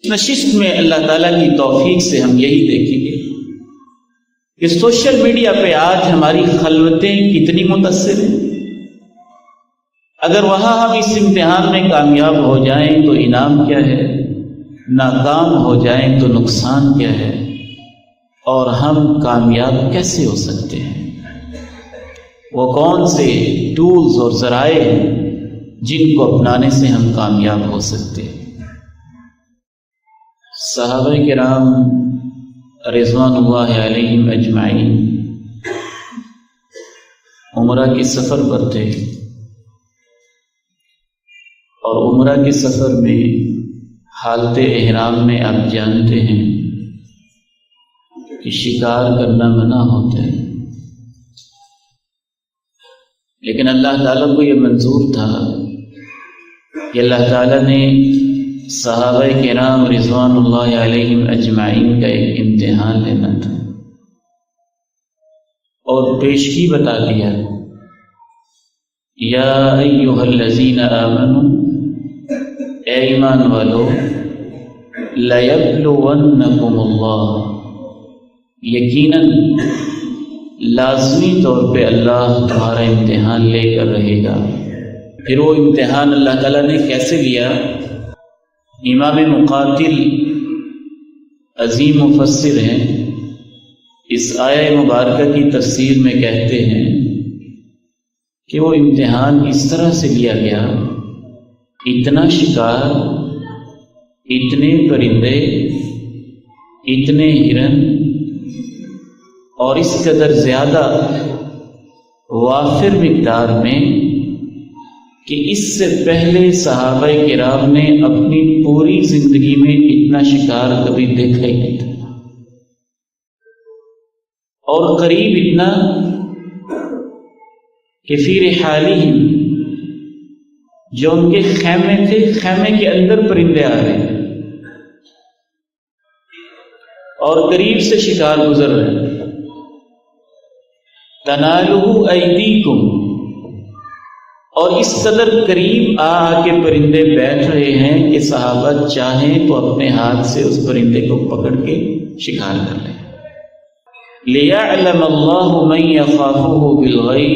نشست میں اللہ تعالیٰ کی توفیق سے ہم یہی دیکھیں گے کہ سوشل میڈیا پہ آج ہماری خلوتیں کتنی متاثر ہیں۔ اگر وہاں ہم اس امتحان میں کامیاب ہو جائیں تو انعام کیا ہے، ناکام ہو جائیں تو نقصان کیا ہے، اور ہم کامیاب کیسے ہو سکتے ہیں؟ وہ کون سے ٹولز اور ذرائع ہیں جن کو اپنانے سے ہم کامیاب ہو سکتے ہیں؟ صحابہ کرام رضوان اللہ علیہم اجمعین عمرہ کے سفر پر تھے، اور عمرہ کے سفر میں حالت احرام میں آپ جانتے ہیں کہ شکار کرنا منع ہوتا ہے، لیکن اللہ تعالیٰ کو یہ منظور تھا کہ اللہ تعالیٰ نے صحابہ کرام رضوان اللہ علیہم اجمعین کا ایک امتحان لینا تھا، اور پیشگی بتا دیا، یا ایھا الذین آمنوا، اے ایمان والو، لیبلونکم اللہ، یقیناً لازمی طور پہ اللہ تمہارا امتحان لے کر رہے گا۔ پھر وہ امتحان اللہ تعالیٰ نے کیسے لیا؟ امام مقاتل عظیم مفسر ہیں، اس آیہ مبارکہ کی تفسیر میں کہتے ہیں کہ وہ امتحان اس طرح سے لیا گیا، اتنا شکار، اتنے پرندے، اتنے ہرن، اور اس قدر زیادہ وافر مقدار میں کہ اس سے پہلے صحابہ کرام نے اپنی پوری زندگی میں اتنا شکار کبھی دیکھا ہی نہیں تھا، اور قریب اتنا کہ فی رحالہم، جو ان کے خیمے تھے، خیمے کے اندر پرندے آ رہے ہیں، اور قریب سے شکار گزر رہے ہیں۔ تنالہ ایدیکم، اور اس قدر قریب آ کے پرندے بیٹھ رہے ہیں کہ صحابہ چاہیں تو اپنے ہاتھ سے اس پرندے کو پکڑ کے شکار کر لیں۔ لِيَعْلَمَ اللَّهُ مَن يَخَافُهُ بِالْغَيْبِ،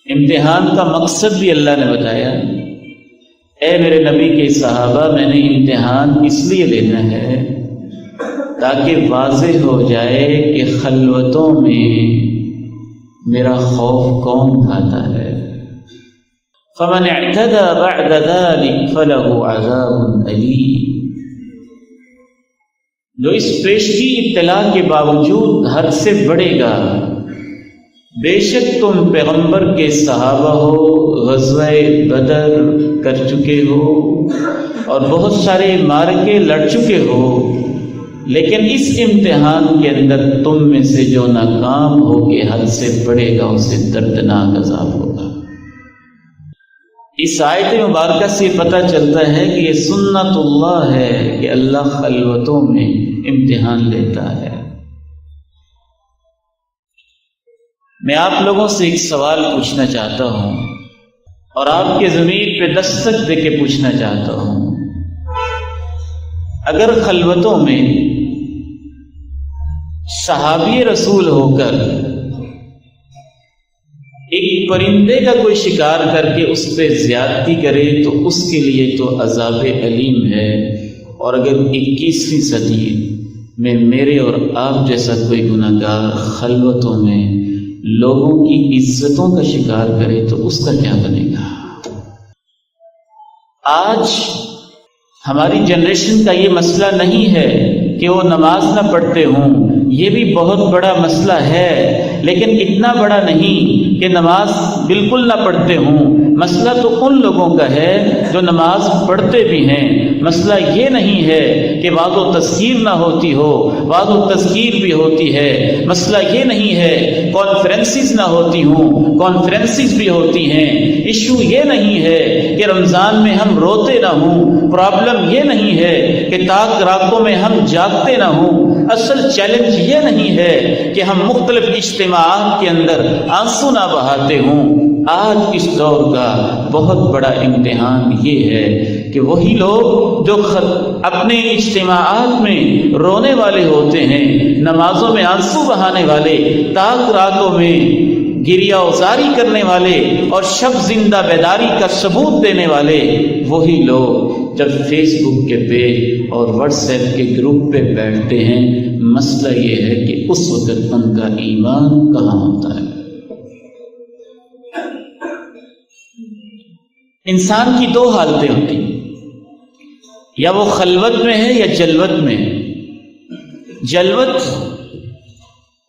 امتحان کا مقصد بھی اللہ نے بتایا۔ اے میرے نبی کے صحابہ، میں نے امتحان اس لیے لینا ہے تاکہ واضح ہو جائے کہ خلوتوں میں میرا خوف کون کھاتا ہے۔ فَمَنِ اعْتَدَى بَعْدَ ذَلِكَ فَلَهُ عَذَابٌ أَلِيمٌ، جو اس پیشگی اطلاع کے باوجود حد سے بڑھے گا، بے شک تم پیغمبر کے صحابہ ہو، غزوہ بدر کر چکے ہو، اور بہت سارے معرکے لڑ چکے ہو، لیکن اس امتحان کے اندر تم میں سے جو ناکام ہو کے حد سے بڑھے گا، اسے دردناک عذاب ہوگا۔ اس آیت مبارکہ سے پتہ چلتا ہے کہ یہ سنت اللہ ہے کہ اللہ خلوتوں میں امتحان لیتا ہے۔ میں آپ لوگوں سے ایک سوال پوچھنا چاہتا ہوں، اور آپ کے ضمیر پہ دستک دے کے پوچھنا چاہتا ہوں، اگر خلوتوں میں صحابی رسول ہو کر ایک پرندے کا کوئی شکار کر کے اس پہ زیادتی کرے تو اس کے لیے تو عذاب علیم ہے، اور اگر 21ویں صدی میں میرے اور آپ جیسا کوئی گناہ گار خلوتوں میں لوگوں کی عزتوں کا شکار کرے تو اس کا کیا بنے گا؟ آج ہماری جنریشن کا یہ مسئلہ نہیں ہے کہ وہ نماز نہ پڑھتے ہوں، یہ بھی بہت بڑا مسئلہ ہے، لیکن اتنا بڑا نہیں کہ نماز بالکل نہ پڑھتے ہوں۔ مسئلہ تو ان لوگوں کا ہے جو نماز پڑھتے بھی ہیں۔ مسئلہ یہ نہیں ہے کہ وعظ و تذکیر نہ ہوتی ہو، وعظ و تذکیر بھی ہوتی ہے۔ مسئلہ یہ نہیں ہے کانفرنسز نہ ہوتی ہوں، کانفرنسز بھی ہوتی ہیں۔ ایشو یہ نہیں ہے کہ رمضان میں ہم روتے نہ ہوں، پرابلم یہ نہیں ہے کہ تاک راتوں میں ہم جاگتے نہ ہوں۔ اصل چیلنج یہ نہیں ہے کہ ہم مختلف اجتماعات کے اندر آنسو نہ بہاتے ہوں۔ آج اس دور کا بہت بڑا امتحان یہ ہے کہ وہی لوگ جو اپنے اجتماعات میں رونے والے ہوتے ہیں، نمازوں میں آنسو بہانے والے، تاک راتوں میں گریہ وزاری کرنے والے اور شب زندہ بیداری کا ثبوت دینے والے، وہی لوگ جب فیس بک کے پیج اور واٹس ایپ کے گروپ پہ بیٹھتے ہیں، مسئلہ یہ ہے کہ اس وقت ان کا ایمان کہاں ہوتا ہے؟ انسان کی دو حالتیں ہوتی ہیں، یا وہ خلوت میں ہے یا جلوت میں ہے۔ جلوت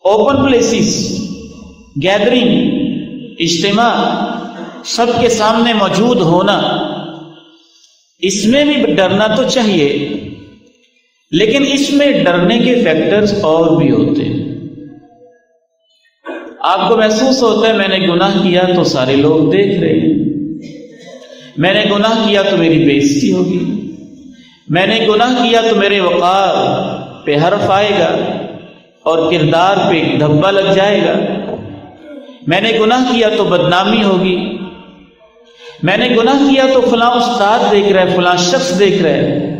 اوپن پلیسز، گیدرنگ، اجتماع، سب کے سامنے موجود ہونا، اس میں بھی ڈرنا تو چاہیے، لیکن اس میں ڈرنے کے فیکٹرز اور بھی ہوتے ہیں۔ آپ کو محسوس ہوتا ہے میں نے گناہ کیا تو سارے لوگ دیکھ رہے ہیں، میں نے گناہ کیا تو میری بے عزتی ہوگی، میں نے گناہ کیا تو میرے وقار پہ حرف آئے گا اور کردار پہ دھبا لگ جائے گا، میں نے گناہ کیا تو بدنامی ہوگی، میں نے گناہ کیا تو فلاں استاد دیکھ رہا ہے، فلاں شخص دیکھ رہا ہے۔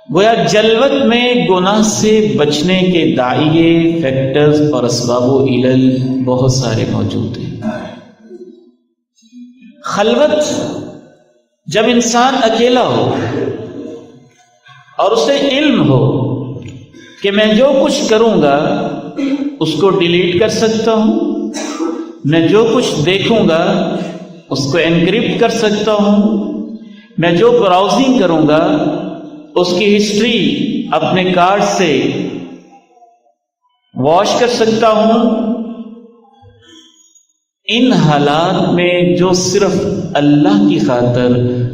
گویا جلوت میں گناہ سے بچنے کے داعیے، فیکٹرز اور اسباب و علل بہت سارے موجود ہیں۔ خلوت، جب انسان اکیلا ہو اور اسے علم ہو کہ میں جو کچھ کروں گا اس کو ڈیلیٹ کر سکتا ہوں، میں جو کچھ دیکھوں گا اس کو انکرپٹ کر سکتا ہوں، میں جو براؤزنگ کروں گا اس کی ہسٹری اپنے کارڈ سے واش کر سکتا ہوں۔ ان حالات میں جو صرف اللہ کی خاطر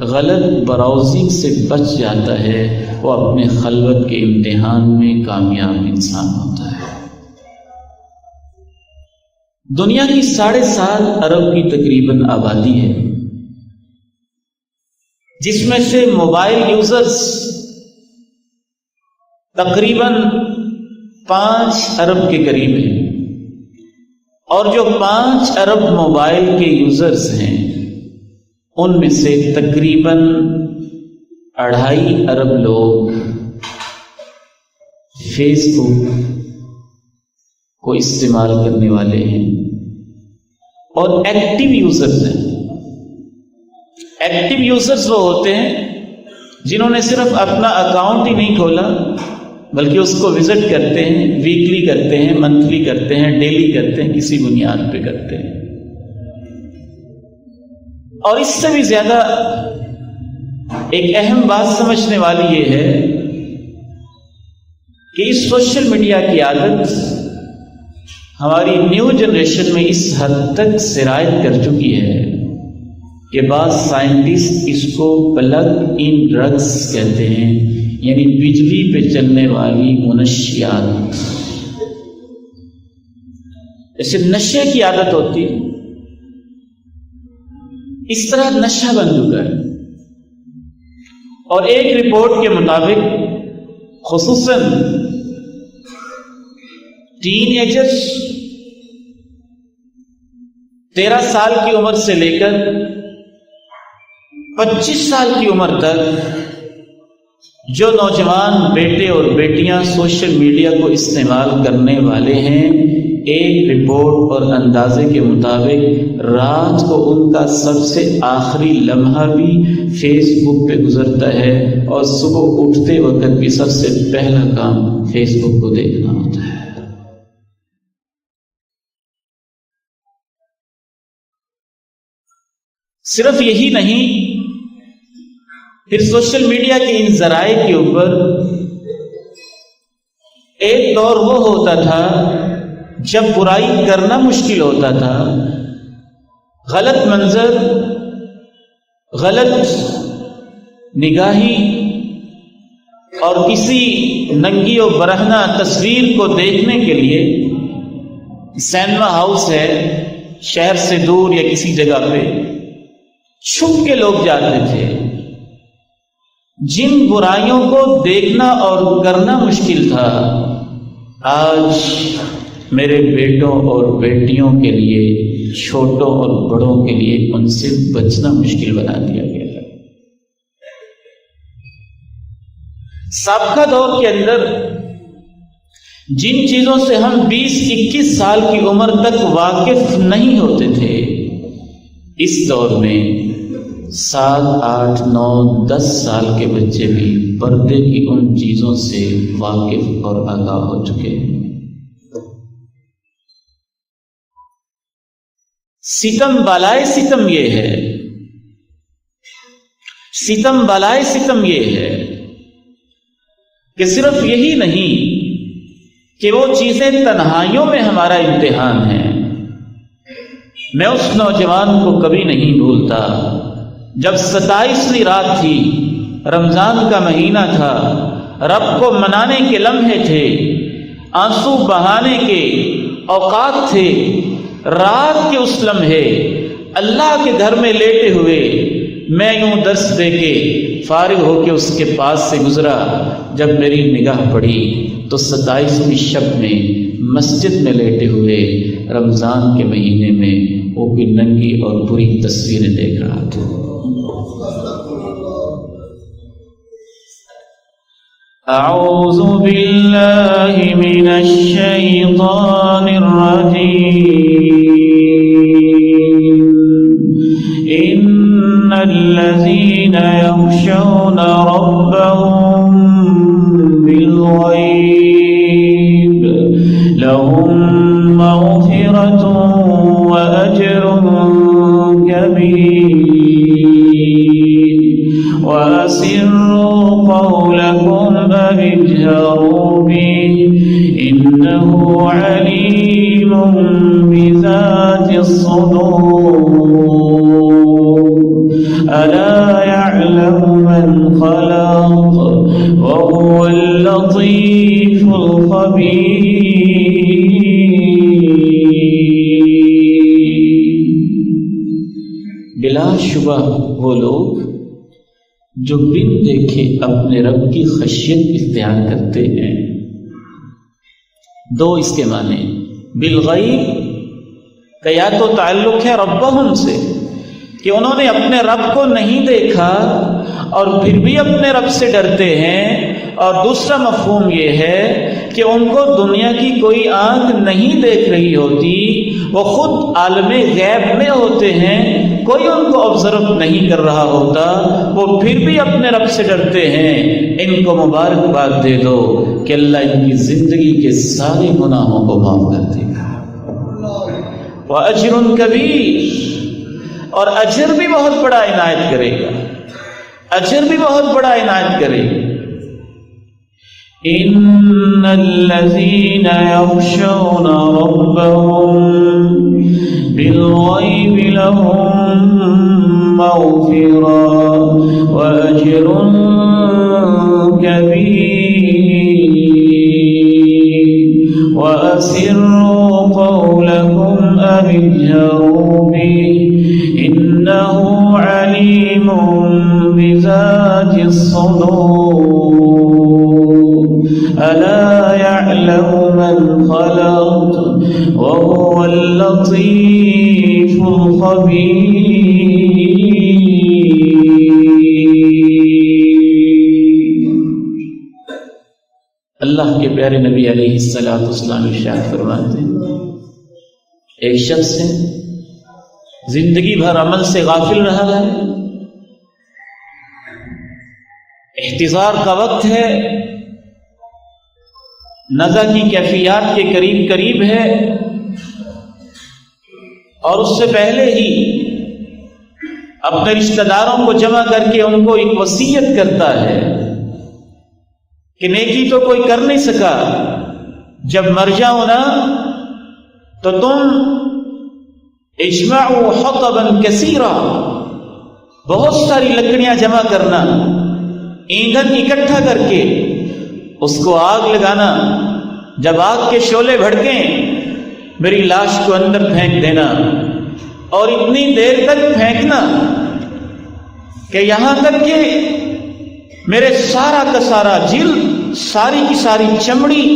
غلط براؤزنگ سے بچ جاتا ہے وہ اپنے خلوت کے امتحان میں کامیاب انسان ہوتا ہے۔ دنیا کی 7.5 ارب کی تقریباً آبادی ہے، جس میں سے موبائل یوزرز تقریباً 5 ارب کے قریب ہیں، اور جو 5 ارب موبائل کے یوزرز ہیں ان میں سے تقریباً 2.5 ارب لوگ فیس بک کو استعمال کرنے والے ہیں اور ایکٹیو یوزرز ہیں۔ ایکٹیو یوزرز وہ ہوتے ہیں جنہوں نے صرف اپنا اکاؤنٹ ہی نہیں کھولا بلکہ اس کو وزٹ کرتے ہیں، ویکلی کرتے ہیں، منتھلی کرتے ہیں، ڈیلی کرتے ہیں، کسی بنیاد پہ کرتے ہیں۔ اور اس سے بھی زیادہ ایک اہم بات سمجھنے والی یہ ہے کہ اس سوشل میڈیا کی عادت ہماری نیو جنریشن میں اس حد تک سرایت کر چکی ہے کہ بعض سائنٹسٹ اس کو پلگ ان ڈرگز کہتے ہیں، یعنی بجلی پہ چلنے والی منشیات۔ جیسے نشے کی عادت ہوتی ہے، اس طرح نشہ بن چکا ہے۔ اور ایک رپورٹ کے مطابق خصوصاً ٹین ایجرز 13 سال کی عمر سے لے کر 25 سال کی عمر تک جو نوجوان بیٹے اور بیٹیاں سوشل میڈیا کو استعمال کرنے والے ہیں، ایک رپورٹ اور اندازے کے مطابق رات کو ان کا سب سے آخری لمحہ بھی فیس بک پہ گزرتا ہے اور صبح اٹھتے وقت بھی سب سے پہلا کام فیس بک کو دیکھنا ہوتا ہے۔ صرف یہی نہیں، پھر سوشل میڈیا کے ان ذرائع کے اوپر ایک دور وہ ہوتا تھا جب برائی کرنا مشکل ہوتا تھا، غلط منظر، غلط نگاہی اور کسی ننگی و برہنہ تصویر کو دیکھنے کے لیے سینما ہاؤس ہے شہر سے دور یا کسی جگہ پہ چھپ کے لوگ جاتے تھے۔ جن برائیوں کو دیکھنا اور کرنا مشکل تھا، آج میرے بیٹوں اور بیٹیوں کے لیے چھوٹوں اور بڑوں کے لیے ان سے بچنا مشکل بنا دیا گیا ہے۔ سابقہ دور کے اندر جن چیزوں سے ہم 20-21 سال کی عمر تک واقف نہیں ہوتے تھے، اس دور میں 7, 8, 9, 10 سال کے بچے بھی پردے کی ان چیزوں سے واقف اور آگاہ ہو چکے ہیں۔ ستم بالائے ستم یہ ہے، ستم بالائے ستم یہ ہے کہ صرف یہی نہیں کہ وہ چیزیں تنہائیوں میں ہمارا امتحان ہے۔ میں اس نوجوان کو کبھی نہیں بھولتا جب 27ویں رات تھی، رمضان کا مہینہ تھا، رب کو منانے کے لمحے تھے، آنسو بہانے کے اوقات تھے، رات کے اس لمحے اللہ کے گھر میں لیٹے ہوئے میں یوں درس دے کے فارغ ہو کے اس کے پاس سے گزرا، جب میری نگاہ پڑی تو 27ویں شب میں مسجد میں لیٹے ہوئے رمضان کے مہینے میں وہ کوئی ننگی اور بری تصویریں دیکھ رہا تھا۔ اعوذ باللہ من الشیطان الرجیم ان الذین یخشون ربهم بالغیب لهم مغفرة وأجر كبير وأسروا قولكم أو اجهروا به إنه عليم بذات الصدور ألا يعلم من خلق وهو اللطيف الخبير۔ بلا شبہ وہ لوگ جو بن دیکھے اپنے رب کی خشیت اختیار کرتے ہیں۔ دو اس کے معنی، بالغیب کا یا تو تعلق ہے ربہم سے کہ انہوں نے اپنے رب کو نہیں دیکھا اور پھر بھی اپنے رب سے ڈرتے ہیں، اور دوسرا مفہوم یہ ہے کہ ان کو دنیا کی کوئی آنکھ نہیں دیکھ رہی ہوتی، وہ خود عالم غیب میں ہوتے ہیں، کوئی ان کو آبزرو نہیں کر رہا ہوتا، وہ پھر بھی اپنے رب سے ڈرتے ہیں۔ ان کو مبارکباد دے دو کہ اللہ ان کی زندگی کے سارے گناہوں کو معاف کر دے گا۔ وَأَجْرٌ كَبِيرٌ، اور اجر بھی بہت بڑا عنایت کرے گا، اجر بھی بہت بڑا عنایت کرے گا۔ ان الذين يخشون ربهم بالغيب لهم مغفرة وأجر كبير وأسروا قولكم أو اجهروا به إنه عليم بذات الصدور ألا يعلم من خلق وهو اللطيف الخبير۔ اللہ کے پیارے نبی علیہ السلام ارشاد فرماتے ہیں، ایک شخص ہے زندگی بھر عمل سے غافل رہا ہے، احتضار کا وقت ہے، نزع کی کیفیات کے قریب قریب ہے، اور اس سے پہلے ہی اپنے رشتہ داروں کو جمع کر کے ان کو ایک وصیت کرتا ہے کہ نیکی تو کوئی کر نہیں سکا، جب مر جاؤ نا تو تم اجمعوا حطبا کثیرا، بہت ساری لکڑیاں جمع کرنا، ایندھن اکٹھا کر کے اس کو آگ لگانا، جب آگ کے شعلے بھڑکیں میری لاش کو اندر پھینک دینا، اور اتنی دیر تک پھینکنا کہ یہاں تک کہ میرے سارا کا سارا جلد، ساری کی ساری چمڑی،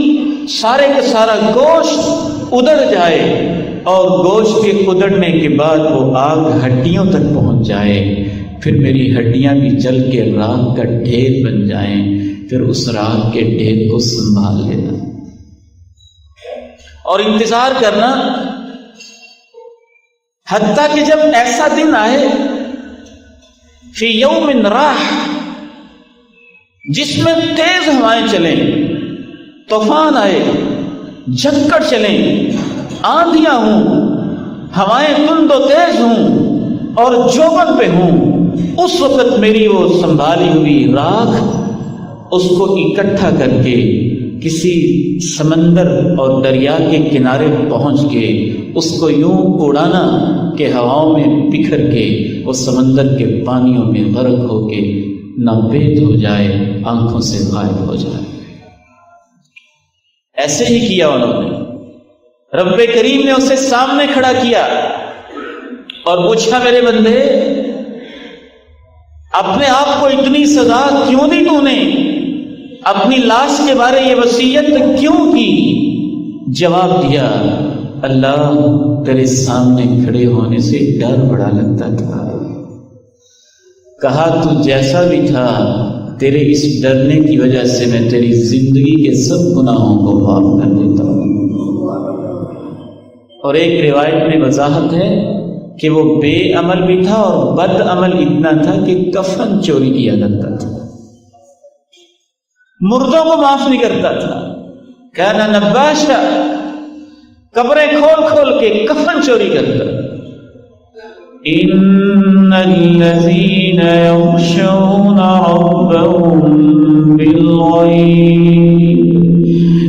سارے کا سارا گوشت ادڑ جائے، اور گوشت کے کدڑنے کے بعد وہ آگ ہڈیوں تک پہنچ جائے، پھر میری ہڈیاں بھی جل کے راکھ کا ڈھیر بن جائیں، پھر اس راکھ کے ڈھیر کو سنبھال لینا اور انتظار کرنا، حتیٰ کہ جب ایسا دن آئے فی یوم راح، جس میں تیز ہوائیں چلیں، طوفان آئے، جھکڑ چلیں، آندھیاں ہوں، ہوائیں تند و تیز ہوں اور جوبن پہ ہوں، اس وقت میری وہ سنبھالی ہوئی راکھ اس کو اکٹھا کر کے کسی سمندر اور دریا کے کنارے پہنچ کے اس کو یوں اڑانا کہ ہواؤں میں بکھر کے وہ سمندر کے پانیوں میں غرق ہو کے ناپید ہو جائے، آنکھوں سے غائب ہو جائے۔ ایسے ہی کیا انہوں نے۔ رب کریم نے اسے سامنے کھڑا کیا اور پوچھا، میرے بندے اپنے آپ کو اتنی سزا کیوں دی تو نے؟ اپنی لاش کے بارے یہ وصیت کیوں کی؟ جواب دیا، اللہ تیرے سامنے کھڑے ہونے سے ڈر بڑا لگتا تھا۔ کہا تو جیسا بھی تھا، تیرے اس ڈرنے کی وجہ سے میں تیری زندگی کے سب گناہوں کو معاف کر دیتا ہوں۔ اور ایک روایت میں وضاحت ہے کہ وہ بے عمل بھی تھا اور بد عمل اتنا تھا کہ کفن چوری کیا کرتا تھا، مردوں کو معاف نہیں کرتا تھا، کانا نباشا، قبریں کھول کھول کے کفن چوری کرتا۔ ان الذين يخشون ربهم بالغيب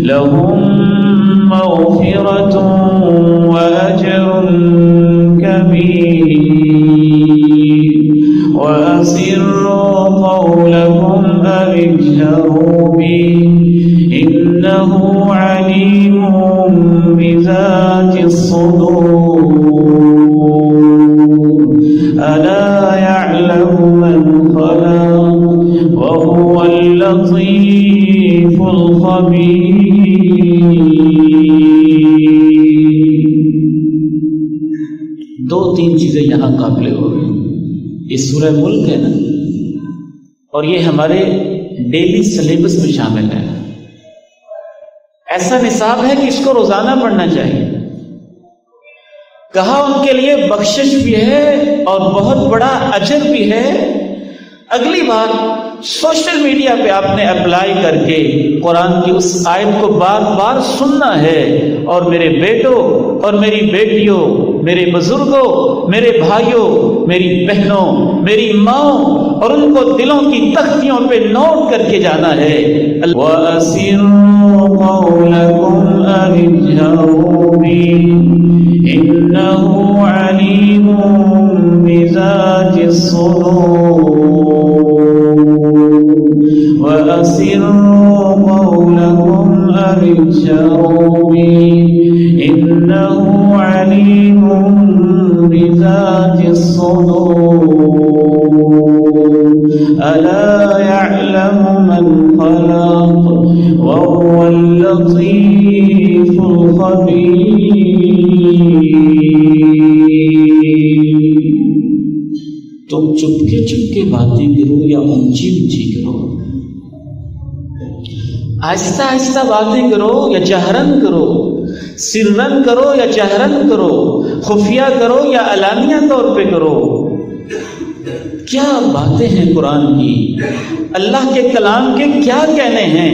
لهم مغفرة وأجر كبير وأسروا قولكم أو اجهروا به إنه عليم بذات الصدور ألا يعلم من خلق وهو اللطيف الخبير۔ دو تین چیزیں یہاں قابل ہو گئی۔ یہ سورہ ملک ہے نا، اور یہ ہمارے ڈیلی سلیبس میں شامل ہے۔ ایسا نصاب ہے کہ اس کو روزانہ پڑھنا چاہیے۔ کہا ان کے لیے بخشش بھی ہے اور بہت بڑا اجر بھی ہے۔ اگلی بات، سوشل میڈیا پہ آپ نے اپلائی کر کے قرآن کی اس آیت کو بار بار سننا ہے، اور میرے بیٹوں اور میری بیٹیوں، میرے بزرگوں، میرے بھائیوں، میری بہنوں، میری ماؤں، اور ان کو دلوں کی تختیوں پہ نوٹ کر کے جانا ہے۔ وَأَسِرُّوا قَوْلَكُمْ أَوِ اجْهَرُوا بِهِ إِنَّهُ عَلِيمٌ بِذَاتِ الصُّدُورِ وَأَسِرُّوا قَوْلَكُمْ أَوِ اجْهَرُوا بِهِ إِنَّهُ عَلِيمٌ بِذَاتِ الصُّدُورِ أَلَا يَعْلَمُ مَنْ خَلَقَ وَهُوَ اللَّطِيفُ الْخَبِيرُ۔ تم چپکے چپکے باتیں کرو یا اونچی اونچی کرو، آہستہ آہستہ باتیں کرو یا جہرن کرو، سرن کرو یا جہرن کرو، خفیہ کرو یا علانیہ طور پہ کرو، کیا باتیں ہیں قرآن کی، اللہ کے کلام کے کیا کہنے ہیں،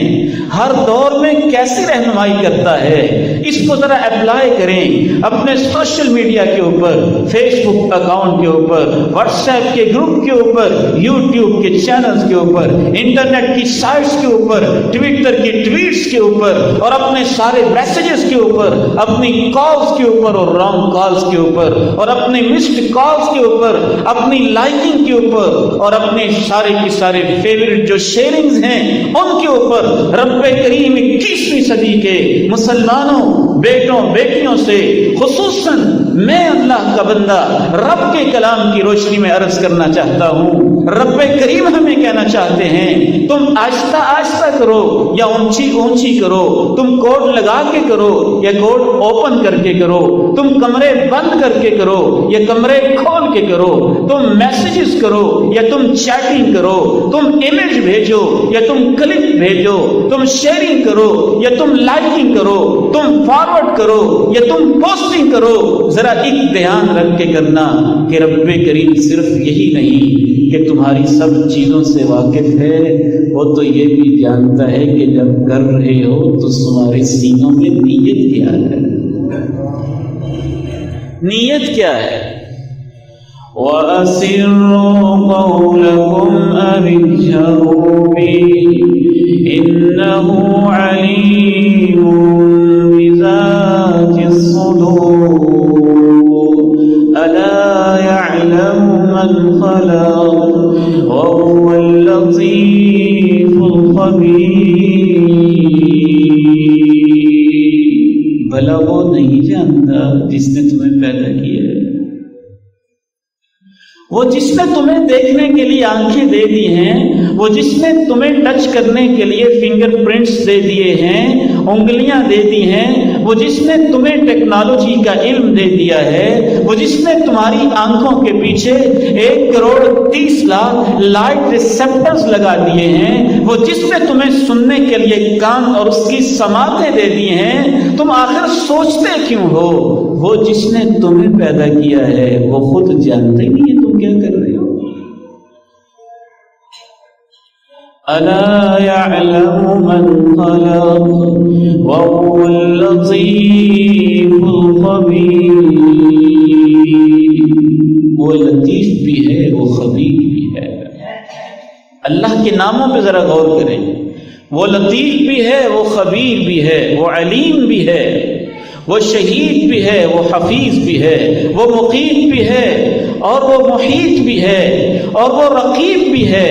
ہر دور میں کیسے رہنمائی کرتا ہے، اس کو ذرا اپلائی کریں اپنے سوشل میڈیا کے اوپر، فیس بک اکاؤنٹ کے اوپر، واٹس ایپ کے گروپ کے اوپر، یوٹیوب کے چینلز کے اوپر، انٹرنیٹ کی سائٹس کے اوپر، ٹویٹر کی ٹویٹس کے اوپر، اور اپنے سارے میسیجز کے اوپر، اپنی کالز کے اوپر اور رانگ کالز کے اوپر، اور اپنے مسڈ کالز کے اوپر، اپنی لائکنگ کے اوپر، اور اپنے سارے کی سارے فیوریٹ جو شیئرنگز ہیں ان کے اوپر۔ رب کریم 21ویں صدی کے مسلمانوں، بیٹوں بیٹیوں سے خصوصاً میں اللہ کا بندہ رب کے کلام کی روشنی میں عرض کرنا چاہتا ہوں، رب کریم ہمیں کہنا چاہتے ہیں تم آہستہ آہستہ کرو یا اونچی اونچی کرو، تم کوڈ لگا کے کرو یا کوڈ اوپن کر کے کرو، تم کمرے بند کر کے کرو یا کمرے کھول کے کرو، تم میسیجز کرو یا تم چیٹنگ کرو، تم امیج بھیجو یا تم کلپ بھیجو، تم شیئرنگ کرو یا تم لائکنگ کرو، تم فارورڈ کرو یا تم پوسٹنگ کرو، ذرا ایک دھیان رکھ کے کرنا کہ رب کریم صرف یہی نہیں کہ تمہاری سب چیزوں سے واقف ہے، وہ تو یہ بھی جانتا ہے کہ جب کر رہے ہو تو تمہارے سینوں میں نیت کیا ہے، نیت کیا ہے۔ وَأَسِرُّوا قَوْلَكُمْ أَوِ اجْهَرُوا بِهِ إِنَّهُ عَلِيمٌ بِذَاتِ الصُّدُورِ أَلَا يَعْلَمُ مَنْ خَلَقَ وَهُوَ اللَّطِيفُ الْخَبِيرُ۔ بھلا وہ نہیں جانتا جس نے تمہیں پیدا کیا ہے، وہ جس نے تمہیں دیکھنے کے لیے آنکھیں دے دی ہیں، وہ جس نے تمہیں ٹچ کرنے کے لیے فنگر پرنٹس دے دیے ہیں، انگلیاں دے دی ہیں، وہ جس نے تمہیں ٹیکنالوجی کا علم دے دیا ہے، وہ جس نے تمہاری آنکھوں کے پیچھے 1,30,00,000 لائٹ ریسیپٹرز لگا دیے ہیں، وہ جس نے تمہیں سننے کے لیے کان اور اس کی سماعتیں دے دی ہیں، تم آخر سوچتے کیوں ہو؟ وہ جس نے تمہیں پیدا کیا ہے وہ خود جانتے نہیں ہے تم کیا کر رہے ہو۔ أَلَا يَعْلَمُ مَنْ خَلَقَ وَهُوَ اللَّطِيفُ الْخَبِيرُ۔ وہ لطیف بھی ہے، وہ خبیر بھی ہے۔ اللہ کے ناموں پہ ذرا غور کریں، وہ لطیف بھی ہے، وہ خبیر بھی ہے، وہ علیم بھی ہے، وہ شہید بھی ہے، وہ حفیظ بھی ہے، وہ مقیت بھی ہے اور وہ محیط بھی ہے اور وہ رقیب بھی ہے۔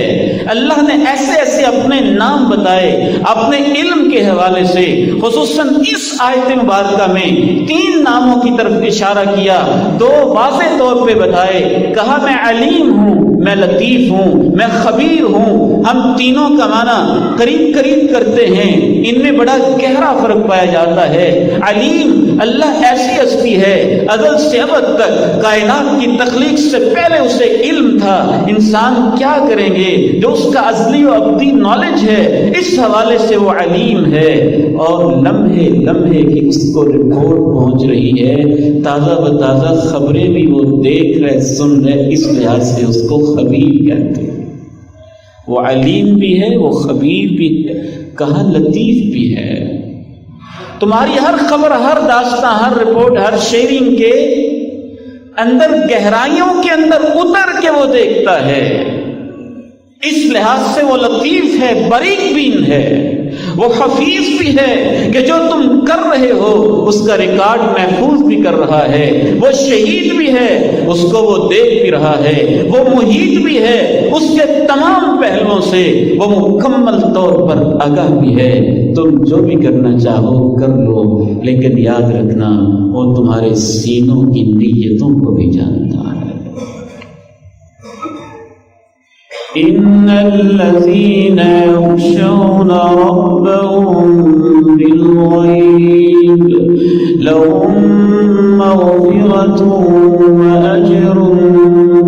اللہ نے ایسے ایسے اپنے نام بتائے اپنے علم کے حوالے سے، خصوصاً اس آیت مبارکہ میں 3 ناموں کی طرف اشارہ کیا، 2 واضح طور پہ بتائے، کہا میں علیم ہوں، میں لطیف ہوں، میں خبیر ہوں۔ ہم تینوں کا معنی قریب قریب کرتے ہیں، ان میں بڑا گہرا فرق پایا جاتا ہے۔ علیم، اللہ ایسی ہستی ہے ازل سے ابد تک، کائنات کی تخلیق سے پہلے اسے علم تھا انسان کیا کریں گے، جو اس کا ازلی و ابدی نالج ہے، اس حوالے سے وہ علیم ہے، اور لمحے لمحے کی اس کو رپورٹ پہنچ رہی ہے، تازہ بتازہ خبریں بھی وہ دیکھ رہے سن رہے، اس لحاظ سے اس کو خبیر کہتے ہیں۔ وہ علیم بھی ہے، وہ خبیر بھی ہے، کہا لطیف بھی ہے۔ تمہاری ہر خبر، ہر داستان، ہر رپورٹ، ہر شیئرنگ کے اندر گہرائیوں کے اندر اتر کے وہ دیکھتا ہے، اس لحاظ سے وہ لطیف ہے، باریک بین ہے، وہ حفیظ بھی ہے کہ جو تم کر رہے ہو اس کا ریکارڈ محفوظ بھی کر رہا ہے، وہ شہید بھی ہے، اس کو وہ دیکھ بھی رہا ہے، وہ محیط بھی ہے، اس کے تمام پہلوؤں سے وہ مکمل طور پر آگاہ بھی ہے۔ تم جو بھی کرنا چاہو کر لو، لیکن یاد رکھنا وہ تمہارے سینوں کی نیتوں کو بھی جانتا ہے۔ إِنَّ الَّذِينَ يَخْشَوْنَ رَبَّهُم بِالْغَيْبِ لَهُم مَّغْفِرَةٌ وَأَجْرٌ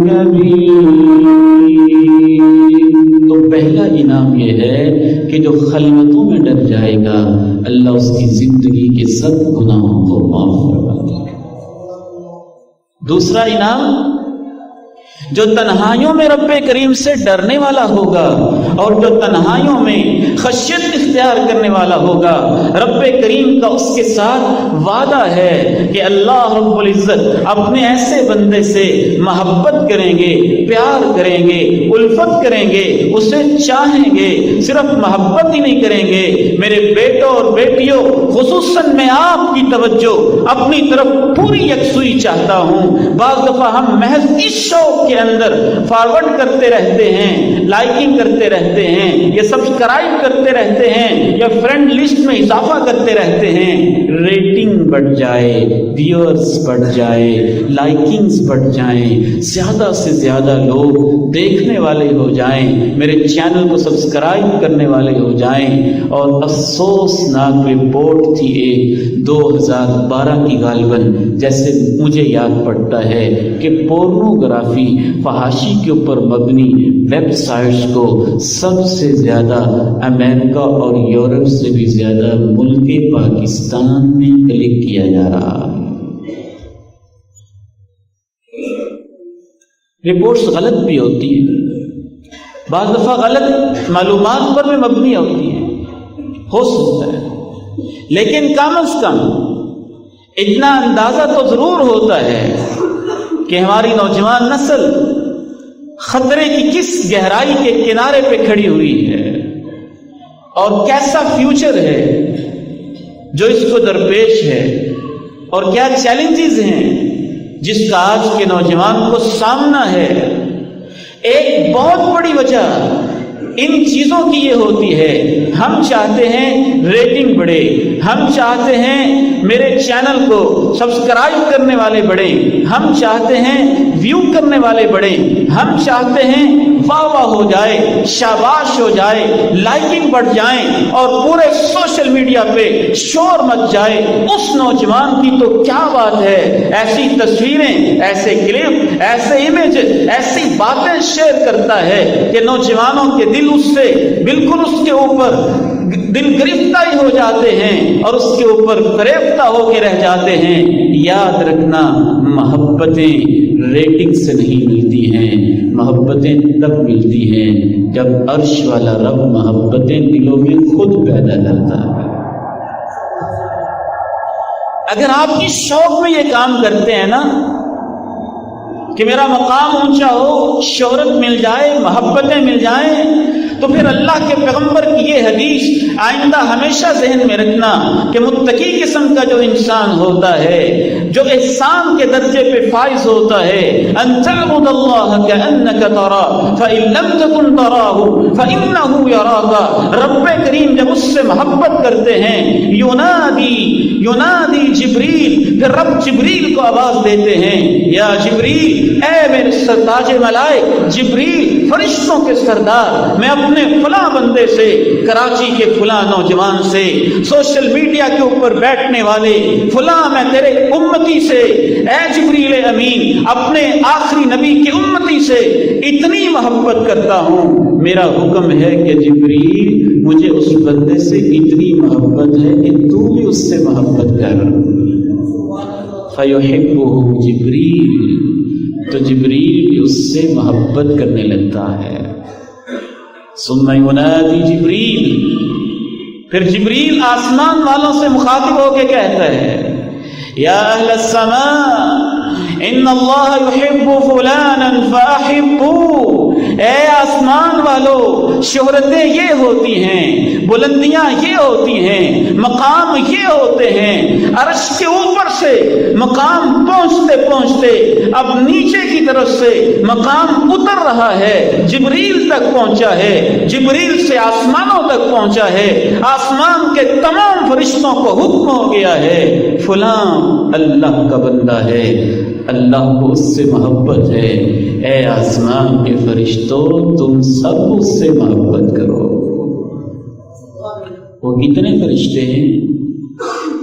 كَبِيرٌ۔ تو پہلا انعام یہ ہے کہ جو خلوتوں میں ڈر جائے گا، اللہ اس کی زندگی کے سب گناہوں کو معاف کروا دے گا۔ دوسرا انعام، جو تنہائیوں میں رب کریم سے ڈرنے والا ہوگا اور جو تنہائیوں میں خشیت اختیار کرنے والا ہوگا، رب کریم کا اس کے ساتھ وعدہ ہے کہ اللہ رب العزت اپنے ایسے بندے سے محبت کریں گے، پیار کریں گے، الفت کریں گے، اسے چاہیں گے، صرف محبت ہی نہیں کریں گے۔ میرے بیٹوں اور بیٹیوں، خصوصاً میں آپ کی توجہ اپنی طرف پوری یکسوئی چاہتا ہوں۔ بعض دفعہ ہم محض اس شوق کے اندر فارورڈ کرتے رہتے ہیں، لائکنگ کرتے رہتے ہیں، یا سبسکرائب کرتے رہتے ہیں، یا فرینڈ لسٹ میں اضافہ کرتے رہتے ہیں، ریٹنگ بڑھ جائے، ویورز بڑھ جائے، لائکنگز بڑھ جائیں، زیادہ سے زیادہ لوگ دیکھنے والے ہو جائیں، میرے چینل کو سبسکرائب کرنے والے ہو جائیں۔ اور افسوسناک رپورٹ تھی ایک 2012 کی غالباً، جیسے مجھے یاد پڑتا ہے کہ پورنوگرافی، فحاشی کے اوپر مبنی ویب سائٹس کو سب سے زیادہ امریکہ اور یورپ سے بھی زیادہ ملک پاکستان میں کلک کیا جا رہا ہے۔ رپورٹس غلط بھی ہوتی ہیں، بعض دفعہ غلط معلومات پر بھی مبنی ہوتی ہیں، ہو سکتا ہے، لیکن کم از کم اتنا اندازہ تو ضرور ہوتا ہے کہ ہماری نوجوان نسل خطرے کی کس گہرائی کے کنارے پہ کھڑی ہوئی ہے، اور کیسا فیوچر ہے جو اس کو درپیش ہے، اور کیا چیلنجز ہیں جس کا آج کے نوجوان کو سامنا ہے۔ ایک بہت بڑی وجہ ان چیزوں کی یہ ہوتی ہے، ہم چاہتے ہیں ریٹنگ بڑھے، ہم چاہتے ہیں میرے چینل کو سبسکرائب کرنے والے بڑھے، ہم چاہتے ہیں ویو کرنے والے بڑھے، ہم چاہتے ہیں واہ واہ ہو جائے، شاباش ہو جائے، لائکنگ بڑھ جائیں، اور پورے سوشل میڈیا پہ شور مچ جائے۔ اس نوجوان کی تو کیا بات ہے، ایسی تصویریں، ایسے کلپ، ایسے امیج، ایسی باتیں شیئر کرتا ہے کہ نوجوانوں کے دل اس سے بالکل اس کے اوپر دل گرفتہ ہی ہو جاتے ہیں، اور اس کے اوپر فریفتہ ہو کے رہ جاتے ہیں۔ یاد رکھنا، محبتیں ریٹنگ سے نہیں ملتی ہیں، محبتیں تب ملتی ہیں جب عرش والا رب محبتیں دلوں میں خود پیدا کرتا ہے۔ اگر آپ کی شوق میں یہ کام کرتے ہیں نا کہ میرا مقام اونچا ہو، شہرت مل جائے، محبتیں مل جائیں، تو پھر اللہ کے پیغمبر کی یہ حدیث آئندہ ہمیشہ ذہن میں رکھنا کہ متقی قسم کا جو انسان ہوتا ہے، جو احسان کے درجے پہ فائز ہوتا ہے، ان تعبد اللہ کأنک تراہ فإن لم تکن تراہ فإنہ یراک، رب کریم جب اس سے محبت کرتے ہیں، ینادی جبریل، پھر رب جبریل کو آواز دیتے ہیں، یا جبریل، اے میرے سرتاج ملائک جبریل، فرشتوں کے سردار، میں اپنے فلاں بندے سے، کراچی کے فلاں نوجوان سے، سوشل میڈیا کے اوپر بیٹھنے والے فلاں میں تیرے امتی سے، اے جبریل امین، اپنے آخری نبی کی امتی سے اتنی محبت کرتا ہوں، میرا حکم ہے کہ جبریل مجھے اس بندے سے اتنی محبت ہے کہ تو بھی اس سے محبت کر۔ فَيُحِبُّهُ جبریل، تو جبریل بھی اس سے محبت کرنے لگتا ہے۔ ثم ینادی جبریل، پھر جبریل آسمان والوں سے مخاطب ہو کے کہتا ہے، یا اہل السماء ان اللہ یحب فلانا فاحبوه، اے آسمان والو، شہرتیں یہ ہوتی ہیں، بلندیاں یہ ہوتی ہیں، مقام یہ ہوتے ہیں، عرش کے اوپر سے مقام پہنچتے پہنچتے اب نیچے کی طرف سے مقام اتر رہا ہے، جبریل تک پہنچا ہے، جبریل سے آسمانوں تک پہنچا ہے، آسمان کے تمام فرشتوں کو حکم ہو گیا ہے، فلاں اللہ کا بندہ ہے، اللہ کو اس سے محبت ہے، اے آسمان کے فرشتوں تم سب اس سے محبت کرو۔ وہ کتنے فرشتے ہیں؟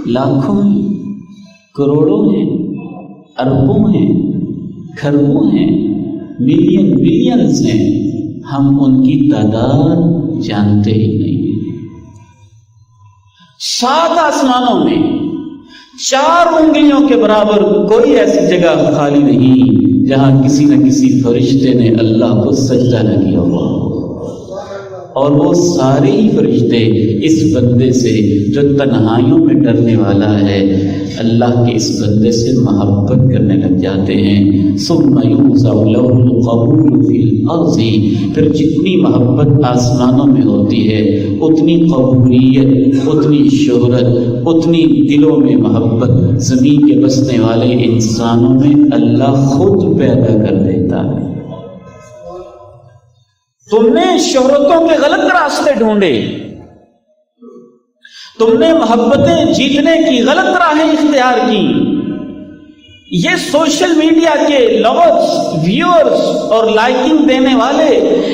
لاکھوں ہیں، کروڑوں ہیں، اربوں ہیں، کھربوں ہیں، ملین بلینز ہیں، ہم ان کی تعداد جانتے ہی نہیں ہیں۔ 7 آسمانوں میں 4 انگلیوں کے برابر کوئی ایسی جگہ خالی نہیں جہاں کسی نہ کسی فرشتے نے اللہ کو سجدہ نہ کیا ہوا، اور وہ سارے ہی فرشتے اس بندے سے جو تنہائیوں میں ڈرنے والا ہے، اللہ کے اس بندے سے محبت کرنے لگ جاتے ہیں۔ ثم یوزع له القبول فی الارض، پھر جتنی محبت آسمانوں میں ہوتی ہے اتنی قبولیت، اتنی شہرت، اتنی دلوں میں محبت زمین کے بسنے والے انسانوں میں اللہ خود پیدا کر دیتا ہے۔ تم نے شہرتوں کے غلط راستے ڈھونڈے، تم نے محبتیں جیتنے کی غلط راہیں اختیار کی۔ یہ سوشل میڈیا کے لورز، ویورز اور لائکنگ دینے والے،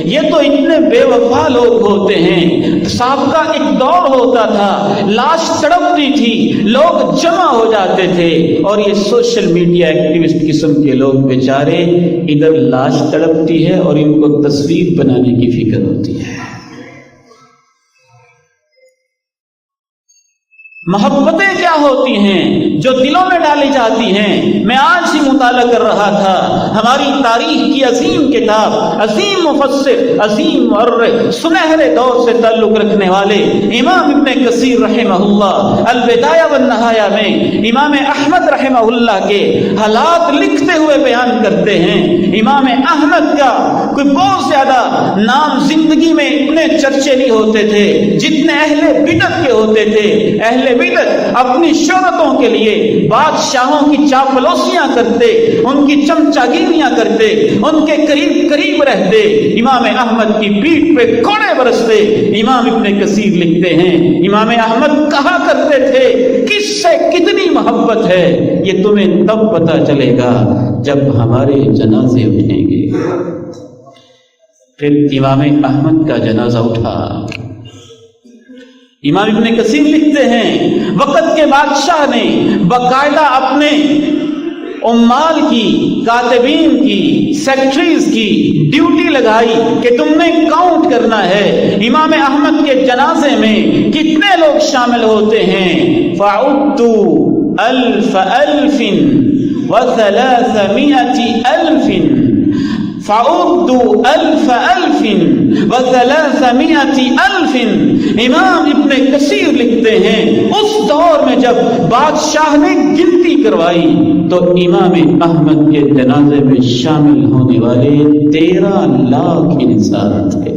یہ تو اتنے بے وفا لوگ ہوتے ہیں۔ سابقہ ایک دور ہوتا تھا، لاش تڑپتی تھی، لوگ جمع ہو جاتے تھے، اور یہ سوشل میڈیا ایکٹیوسٹ قسم کے لوگ بیچارے ادھر لاش تڑپتی ہے اور ان کو تصویر بنانے کی فکر ہوتی ہے۔ محبتیں کیا ہوتی ہیں جو دلوں میں ڈالی جاتی ہیں؟ میں آج ہی مطالعہ کر رہا تھا ہماری تاریخ کی عظیم کتاب، عظیم مفسر، عظیم مقرر، سنہرے دور سے تعلق رکھنے والے امام ابن کثیر رحمہ اللہ البدایہ والنہایہ میں امام احمد رحمہ اللہ کے حالات لکھتے ہوئے بیان کرتے ہیں۔ امام احمد کا کوئی بہت زیادہ نام زندگی میں اتنے چرچے نہیں ہوتے تھے جتنے اہل بدعت کے ہوتے تھے۔ اہل بدعت اپنی شہرتوں کے لیے بادشاہوں کی چاپلوسیاں کرتے، ان کی چمچاگیریاں کرتے، ان کے قریب رہتے، امام احمد کی پیٹھ پہ کوڑے برستے۔ امام ابن کثیر لکھتے ہیں امام احمد کہا کرتے تھے کس سے کتنی محبت ہے یہ تمہیں تب پتہ چلے گا جب ہمارے جنازے اٹھیں گے۔ پھر امام احمد کا جنازہ اٹھا۔ امام ابن کثیر لکھتے ہیں وقت کے بادشاہ نے باقاعدہ اپنے عمال کی، کاتبین کی، سیکٹریز کی ڈیوٹی لگائی کہ تم نے کاؤنٹ کرنا ہے امام احمد کے جنازے میں کتنے لوگ شامل ہوتے ہیں۔ فَعُدُّوا أَلْفَ أَلْفٍ وَثَلَاثَمِائَةِ أَلْفٍ فَعُدُّوا أَلْفَ أَلْفٍ وَثَلَاثَمِائَةِ أَلْفٍ۔ امام ابن کثیر لکھتے ہیں اس دور میں جب بادشاہ نے گنتی کروائی تو امام احمد کے جنازے میں شامل ہونے والے 13 لاکھ انسان تھے۔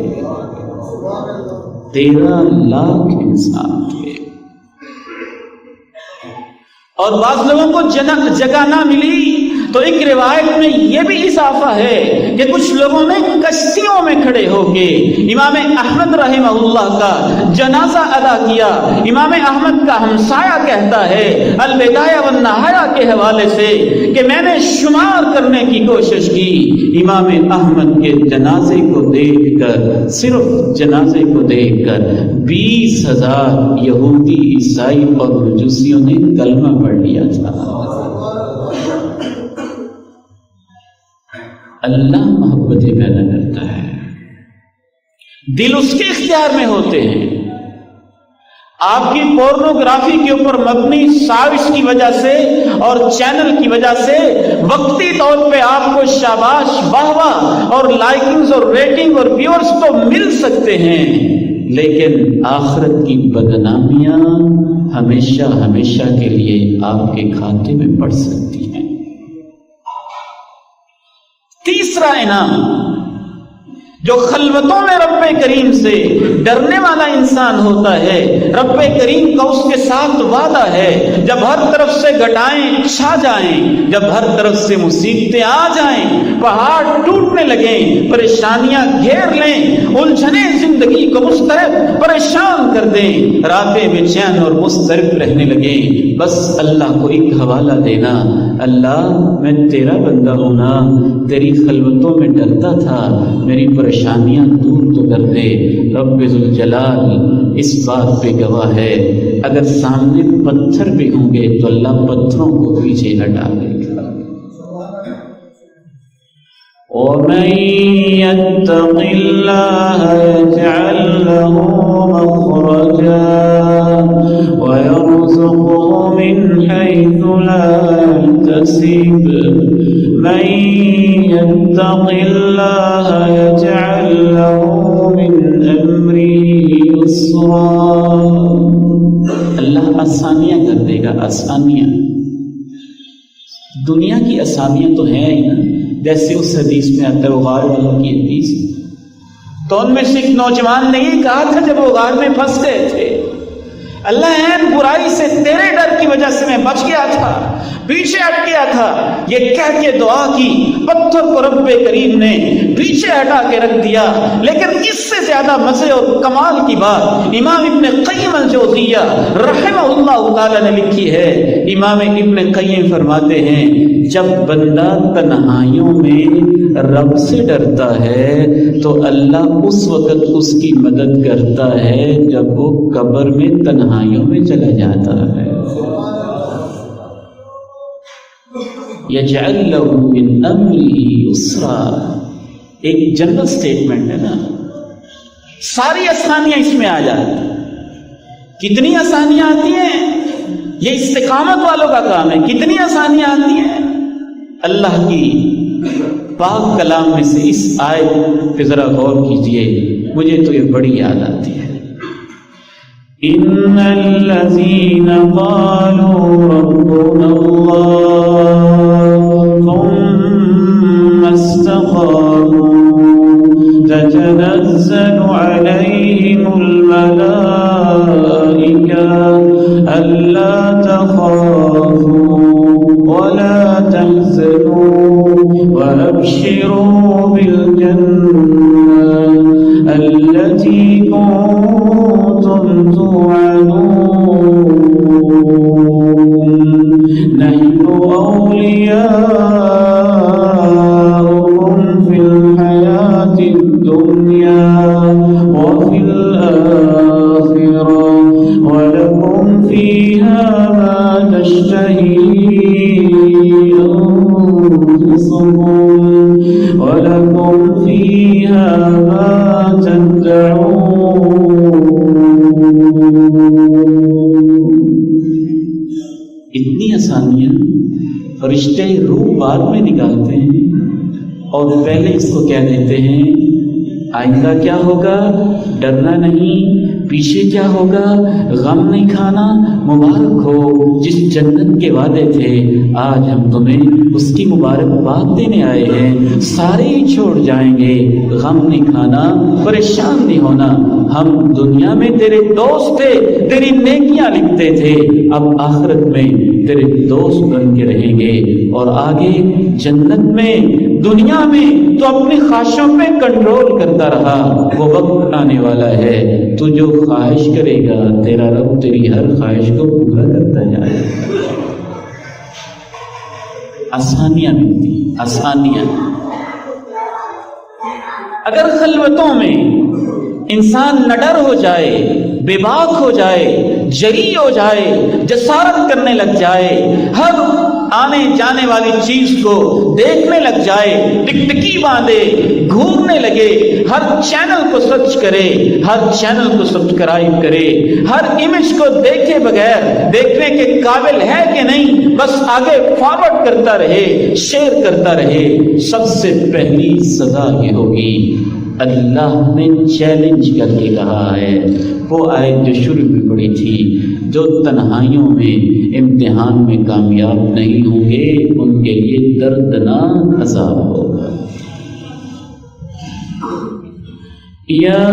13 لاکھ انسان تھے۔ اور بعض لوگوں کو جگہ نہ ملی تو ایک روایت میں یہ بھی اضافہ ہے کہ کچھ لوگوں نے کشتیوں میں کھڑے ہو کے امام احمد رحمہ اللہ کا جنازہ ادا کیا۔ امام احمد کا ہمسایہ کہتا ہے البدایہ والنہایہ کے حوالے سے کہ میں نے شمار کرنے کی کوشش کی، امام احمد کے جنازے کو دیکھ کر، صرف جنازے کو دیکھ کر 20,000 یہودی، عیسائی اور مجوسیوں نے کلمہ پڑھ لیا تھا۔ اللہ محبتیں پیدا کرتا ہے، دل اس کے اختیار میں ہوتے ہیں۔ آپ کی پورنوگرافی کے اوپر مبنی سازش کی وجہ سے اور چینل کی وجہ سے وقتی طور پہ آپ کو شاباش، واہ واہ اور لائکنگز اور ریٹنگ اور ویورز تو مل سکتے ہیں، لیکن آخرت کی بدنامیاں ہمیشہ ہمیشہ کے لیے آپ کے کھاتے میں پڑ سکتی ہیں۔ تیسرا انعام جو خلوتوں میں رب کریم سے ڈرنے والا انسان ہوتا ہے، رب کریم کا اس کے ساتھ وعدہ ہے جب ہر طرف سے گھٹائیں چھا جائیں، جب ہر طرف سے مصیبتیں آ جائیں، پہاڑ ٹوٹنے لگیں، پریشانیاں گھیر لیں، الجھنیں زندگی کو مضطرب پریشان کر دیں، راتیں بے چین اور مضطرب رہنے لگیں، بس اللہ کو ایک حوالہ دینا، اللہ میں تیرا بندہ ہوں نا، تیری خلوتوں میں ڈرتا تھا، میری پریشانیاں دور تو کر دے۔ رب ذوالجلال اس بات پہ گواہ ہے، اگر سامنے پتھر بھی ہوں گے تو اللہ پتھروں کو پیچھے ہٹا دے گا۔ وَمَن يَتَّقِ اللَّهَ يَجْعَل لَّهُ مَخْرَجًا وَيَرْزُقْهُ مِنْ حَيْثُ لَا يَحْتَسِبُ مَن يَتَّقِ اللَّهَ يَجْعَل لَّهُ مِنْ أَمْرِهِ يُسْرًا۔ اللہ آسانیاں کر دے گا، آسانیاں۔ دنیا کی آسانیاں تو ہیں ہی نا، جیسے اس حدیث میں آتا ہے وہ غار والوں کی حدیث، تو ان میں سے ایک نوجوان نے یہ کہا تھا جب وہ غار میں پھنس گئے تھے، اللہ این برائی سے تیرے ڈر کی وجہ سے میں بچ گیا تھا، پیچھے ہٹ گیا تھا، یہ کہہ کے دعا کی، پتھر کو رب کریم نے پیچھے ہٹا کے رکھ دیا۔ لیکن اس سے زیادہ مزے اور کمال کی بات امام ابن قیم الجوزیہ رحمہ اللہ تعالی نے لکھی ہے۔ امام ابن قیم فرماتے ہیں جب بندہ تنہائیوں میں رب سے ڈرتا ہے تو اللہ اس وقت اس کی مدد کرتا ہے جب وہ قبر میں تنہائیوں میں چلا جاتا ہے۔ یجعل لہ من امرہ یسرا، ایک جنرل سٹیٹمنٹ ہے نا، ساری آسانیاں اس میں آ جاتی۔ کتنی آسانیاں آتی ہیں، یہ استقامت والوں کا کام ہے۔ کتنی آسانیاں آتی ہیں، اللہ کی پاک کلام میں سے اس آیت پہ ذرا غور کیجئے، مجھے تو یہ بڑی یاد آتی ہے۔ ان الذین قالوا ربنا اللہ ثم استقاموا تتنزل علیہم الملائکہ الا تخافوا ولا تحزنوا وابشروا بالجنة التي كنتم توعدون نحن أولياؤكم في الحياة الدنيا وفي الآخرة ولكم فيها ما تشتهي وَلَكُمْ فِيهَا مَا تَدَّعُونَ۔ اتنی آسانیاں فرشتے روح بعد میں نکالتے ہیں اور پہلے اس کو کہہ دیتے ہیں آئندہ کیا ہوگا، ڈرنا نہیں، پیچھے کیا ہوگا، غم نہیں کھانا، مبارک ہو جس جنت کے وعدے تھے آج ہم تمہیں اس کی مبارکباد دینے آئے ہیں، سارے ہی چھوڑ جائیں گے، غم نہیں کھانا، پریشان نہیں ہونا، ہم دنیا میں تیرے دوست تھے، تیری نیکیاں لکھتے تھے، اب آخرت میں تیرے دوست بن کے رہیں گے، اور آگے جنت میں دنیا میں تو اپنی خواہشوں پہ کنٹرول کرتا رہا، وہ وقت آنے والا ہے تو جو خواہش کرے گا تیرا رب تیری ہر خواہش کو پورا کرتا جائے گا۔ آسانیاں ملتی، آسانیاں۔ اگر خلوتوں میں انسان نڈر ہو جائے، بے باک ہو جائے، جری ہو جائے، جسارت کرنے لگ جائے، ہر آنے جانے والی چیز کو دیکھنے لگ جائے، ٹکٹکی باندھے، گھومنے لگے، ہر چینل کو سرچ کرے، ہر چینل کو سبسکرائب کرے، ہر امیج کو دیکھے بغیر دیکھنے کے قابل ہے کہ نہیں بس آگے فارورڈ کرتا رہے، شیئر کرتا رہے، سب سے پہلی سزا یہ ہوگی اللہ نے چیلنج کر کے کہا ہے، وہ آیت جو شروع میں پڑھی تھی، جو تنہائیوں میں امتحان میں کامیاب نہیں ہوں گے ان کے لیے دردناک عذاب ہوگا۔ یا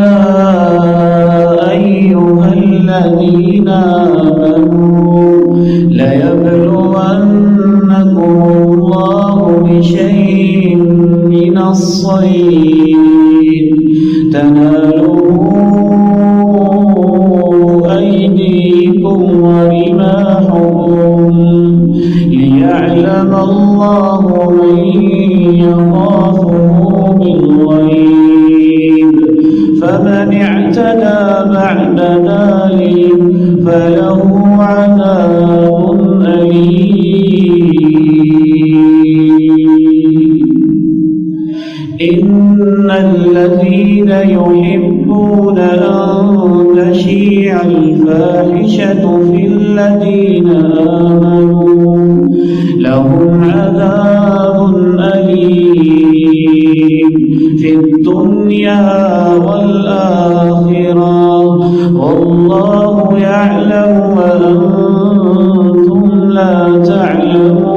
ایھا الذین آمنوا لیبلونکم اللہ بشیء من الصید تنالوا أيديكم ورماحكم ليعلم الله من يخافه بالغيب فمن اعتدى بعد ذلك فله عذاب أليم۔ إن الذين يحبون أن تشيع الفاحشة في الذين آمنوا لهم عذاب أليم في الدنيا والآخرة والله يعلم وأنتم لا تعلمون۔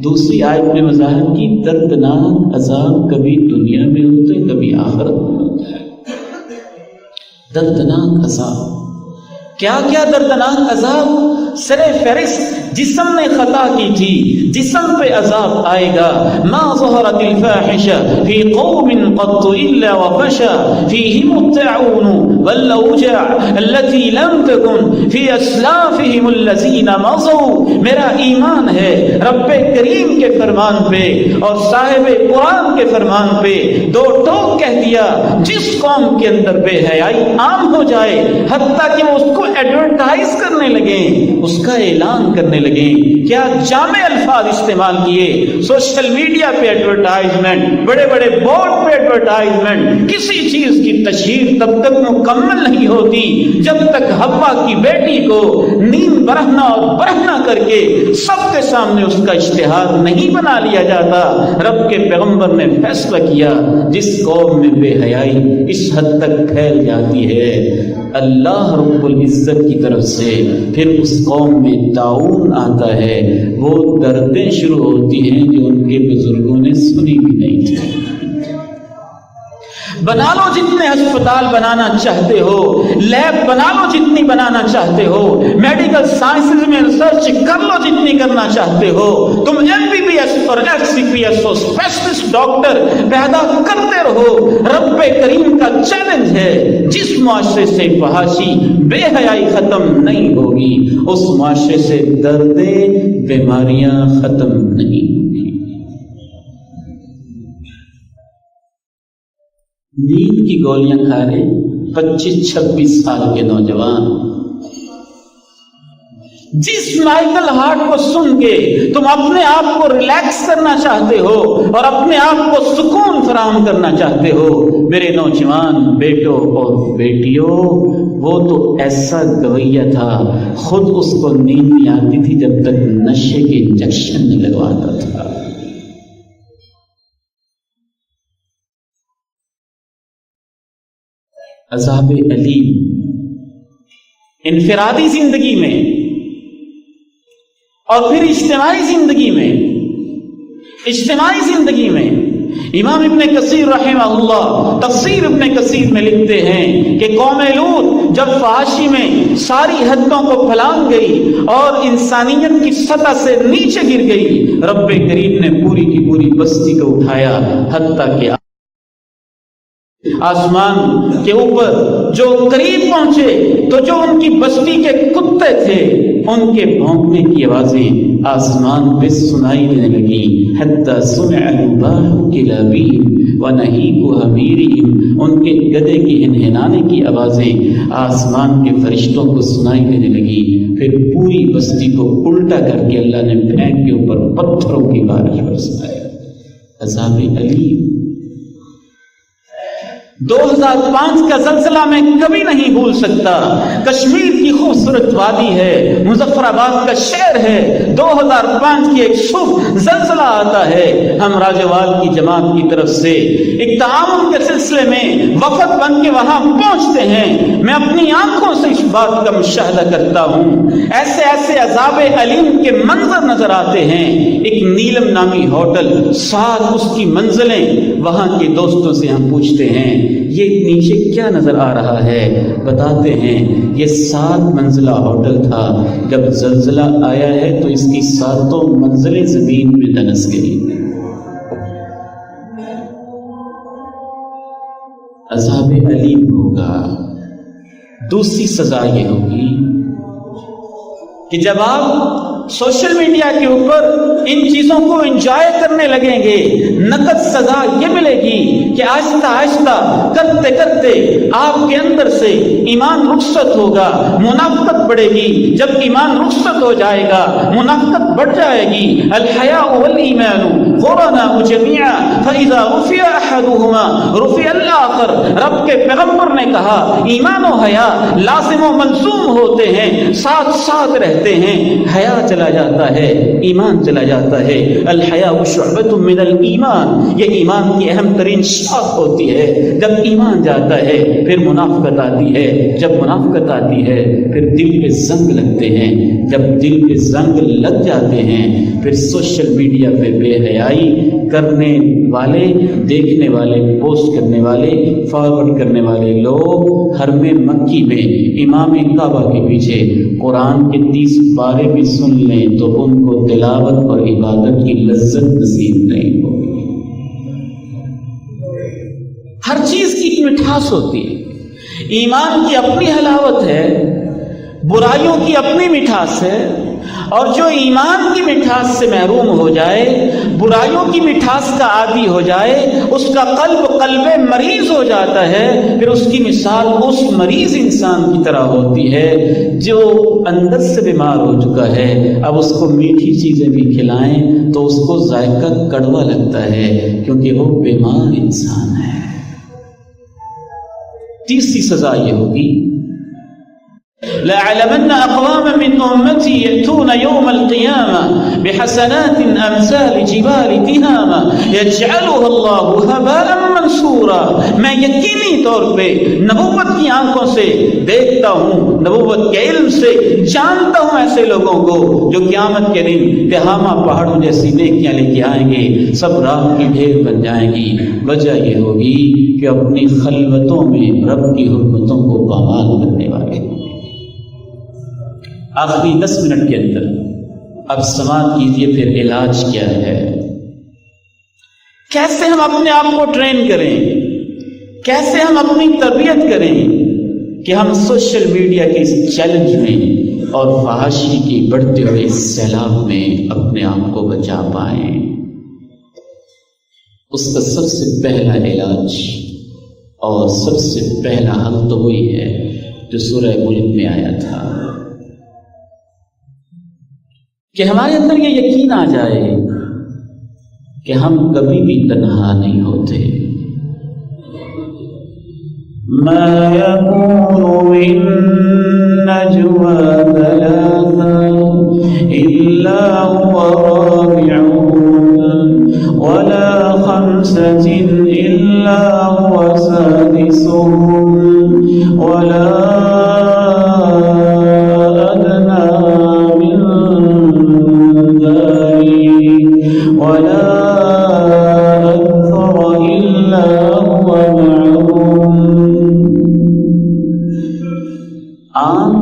دوسری آیت میں وضاحت کی دردناک عذاب کبھی دنیا میں ہوتے کبھی آخرت میں ہوتا ہے، دردناک عذاب۔ کیا کیا دردناک عذاب سر فہرست جسم نے خطا کی تھی، جسم پہ عذاب آئے گا. ما ظہرت الفاحشہ فی قوم قط الا وفشا فیہم الطاعون والاوجاع التي لم تکن فی اسلافہم الذین مضوا. میرا ایمان ہے رب کریم کے فرمان پہ اور صاحب قرآن کے فرمان پہ دو ٹوک کہہ دیا. جس قوم کے اندر بے حیائی عام ہو جائے حتیٰ کہ وہ اس کو ایڈورٹائز کرنے لگیں، اس کا اعلان کرنے لگیں، کیا جامع الفاظ استعمال کیے، سوشل میڈیا پہ ایڈورٹائزمنٹ، بڑے بڑے بورڈ پہ ایڈورٹائزمنٹ. کسی چیز کی تشہیر تب تک مکمل نہیں ہوتی جب تک حوا کی بیٹی کو نیم برہنہ اور برہنہ کر کے سب کے سامنے اس کا اشتہار نہیں بنا لیا جاتا. رب کے پیغمبر نے فیصلہ کیا جس قوم میں بے حیائی اس حد تک پھیل جاتی ہے اللہ رب العزت کی طرف سے پھر اس قوم میں طاعون آتا ہے. وہ دردیں شروع ہوتی ہیں جو ان کے بزرگوں نے سنی بھی نہیں تھی. بنا لو جتنے ہسپتال بنانا چاہتے ہو، لیب بنا لو جتنی بنانا چاہتے ہو، میڈیکل سائنسز میں ریسرچ کر لو جتنی کرنا چاہتے ہو، تم MBBS اور FCPS اور اسپیشلسٹ ڈاکٹر پیدا کرتے رہو. رب کریم کا چیلنج ہے جس معاشرے سے فحاشی بے حیائی ختم نہیں ہوگی اس معاشرے سے دردیں بیماریاں ختم نہیں ہوگی. نیند کی گولیاں کھا رہے 25-26 سال کے نوجوان، جس مائیکل ہارٹ کو سن کے تم اپنے آپ کو ریلیکس کرنا چاہتے ہو اور اپنے آپ کو سکون فراہم کرنا چاہتے ہو، میرے نوجوان بیٹوں اور بیٹیوں، وہ تو ایسا گویا تھا خود اس کو نیند نہیں آتی تھی جب تک نشے کے انجیکشن نہیں لگواتا تھا. عذاب علیم انفرادی زندگی میں اور پھر اجتماعی زندگی میں امام ابن کثیر رحمہ اللہ تفسیر ابن کثیر میں لکھتے ہیں کہ قوم لوط جب فحاشی میں ساری حدوں کو پھلانگ گئی اور انسانیت کی سطح سے نیچے گر گئی، رب کریم نے پوری کی پوری بستی کو اٹھایا حتیٰ کہ آسمان کے اوپر جو قریب پہنچے تو جو ان کی بستی کے کتے تھے ان کے بھونکنے کی آوازیں آسمان پہ سنائی دینے لگی. حتی سمع الباح کلابیہم ونہیق حمیرہم، ان کے گدے کی ہنہنانے کی آوازیں آسمان کے فرشتوں کو سنائی دینے لگی. پھر پوری بستی کو الٹا کر کے اللہ نے پھینک کے اوپر پتھروں کی بارش برسایا. عذاب علیم 2005 کا زلزلہ میں کبھی نہیں بھول سکتا. کشمیر کی خوبصورت وادی ہے، مظفر آباد کا شہر ہے. 2005 کی ایک صبح زلزلہ آتا ہے. ہم راجوال کی جماعت کی طرف سے ایک تعاون کے سلسلے میں وفد بن کے وہاں پہنچتے ہیں. میں اپنی آنکھوں سے اس بات کا مشاہدہ کرتا ہوں. ایسے عذاب علیم کے منظر نظر آتے ہیں. ایک نیلم نامی ہوٹل، 7 اس کی منزلیں. وہاں کے دوستوں سے ہم پوچھتے ہیں یہ نیچے کیا نظر آ رہا ہے؟ بتاتے ہیں یہ 7 منزلہ ہوٹل تھا. جب زلزلہ آیا ہے تو اس کی 7 منزلیں زمین میں دنس گئی. عذاب علیم ہوگا. دوسری سزا یہ ہوگی کہ جب آپ سوشل میڈیا کے اوپر ان چیزوں کو انجوائے کرنے لگیں گے، نقد سزا یہ ملے گی کہ آہستہ آہستہ کرتے کرتے آپ کے اندر سے ایمان رخصت ہوگا، منافقت بڑھے گی. جب ایمان رخصت ہو جائے گا منافقت بڑھ جائے گی. الحیاء والایمان قرنا جميعا فاذا رفع احدهما رفع الاخر. رب کے پیغمبر نے کہا ایمان و حیا لازم و ملزوم ہوتے ہیں، ساتھ ساتھ رہتے ہیں. حیا چلا جاتا ہے ایمان چلا جاتا ہے. الحیاء شعبۃ من الایمان، یہ ایمان کی اہم ترین شاخ ہوتی ہے. جب ایمان جاتا ہے پھر منافقت آتی ہے. جب منافقت آتی ہے پھر دل پہ زنگ لگتے ہیں. جب دل پہ زنگ لگ جاتے ہیں پھر سوشل میڈیا پہ بے حیا آئی، کرنے والے، دیکھنے والے، پوسٹ کرنے والے، فارورڈ کرنے والے لوگ حرم مکی میں امام کعبہ کے پیچھے قرآن کے 30 پارے بھی سن لیں تو ان کو تلاوت اور عبادت کی لذت نصیب نہیں ہوگی۔ ہر چیز کی ایک مٹھاس ہوتی ہے، ایمان کی اپنی حلاوت ہے، برائیوں کی اپنی مٹھاس ہے، اور جو ایمان کی مٹھاس سے محروم ہو جائے، برائیوں کی مٹھاس کا عادی ہو جائے، اس کا قلب مریض ہو جاتا ہے، پھر اس کی مثال اس مریض انسان کی طرح ہوتی ہے جو اندر سے بیمار ہو چکا ہے۔ اب اس کو میٹھی چیزیں بھی کھلائیں تو اس کو ذائقہ کڑوا لگتا ہے، کیونکہ وہ بیمار انسان ہے۔ تیسری سزا یہ ہوگی، لَأَعْلَمَنَّ أَقْوَامًا مِّنْ أُمَّتِي يَأْتُونَ يَوْمَ الْقِيَامَةِ بِحَسَنَاتٍ أَمْثَالِ جِبَالِ تِهَامَةٍ يَجْعَلُهَا اللَّهُ هَبَاءً مَّنثُورًا۔ میں یقینی طور پہ نبوت کی آنکھوں سے دیکھتا ہوں، نبوت کے علم سے جانتا ہوں ایسے لوگوں کو جو قیامت کے دن تہامہ پہاڑوں جیسی نیکیاں لے کے آئیں گے، سب راہ کی ڈھیر بن جائیں گی۔ وجہ یہ ہوگی کہ اپنی خلوتوں میں رب کی حرمتوں کو پامال کرنے والے۔ آخری 10 منٹ کے اندر اب سماعت کیجئے، پھر علاج کیا ہے، کیسے ہم اپنے آپ کو ٹرین کریں، کیسے ہم اپنی تربیت کریں کہ ہم سوشل میڈیا کے اس چیلنج میں اور فحاشی کی بڑھتے ہوئے اس سیلاب میں اپنے آپ کو بچا پائیں۔ اس کا سب سے پہلا علاج اور سب سے پہلا حل تو وہی ہے جو سورہ ملک میں آیا تھا، کہ ہمارے اندر یہ یقین آ جائے کہ ہم کبھی بھی تنہا نہیں ہوتے۔ ما يكون من نجوى ثلاثة إلا هو رابعهم ولا خمسة إلا هو سادسهم ولا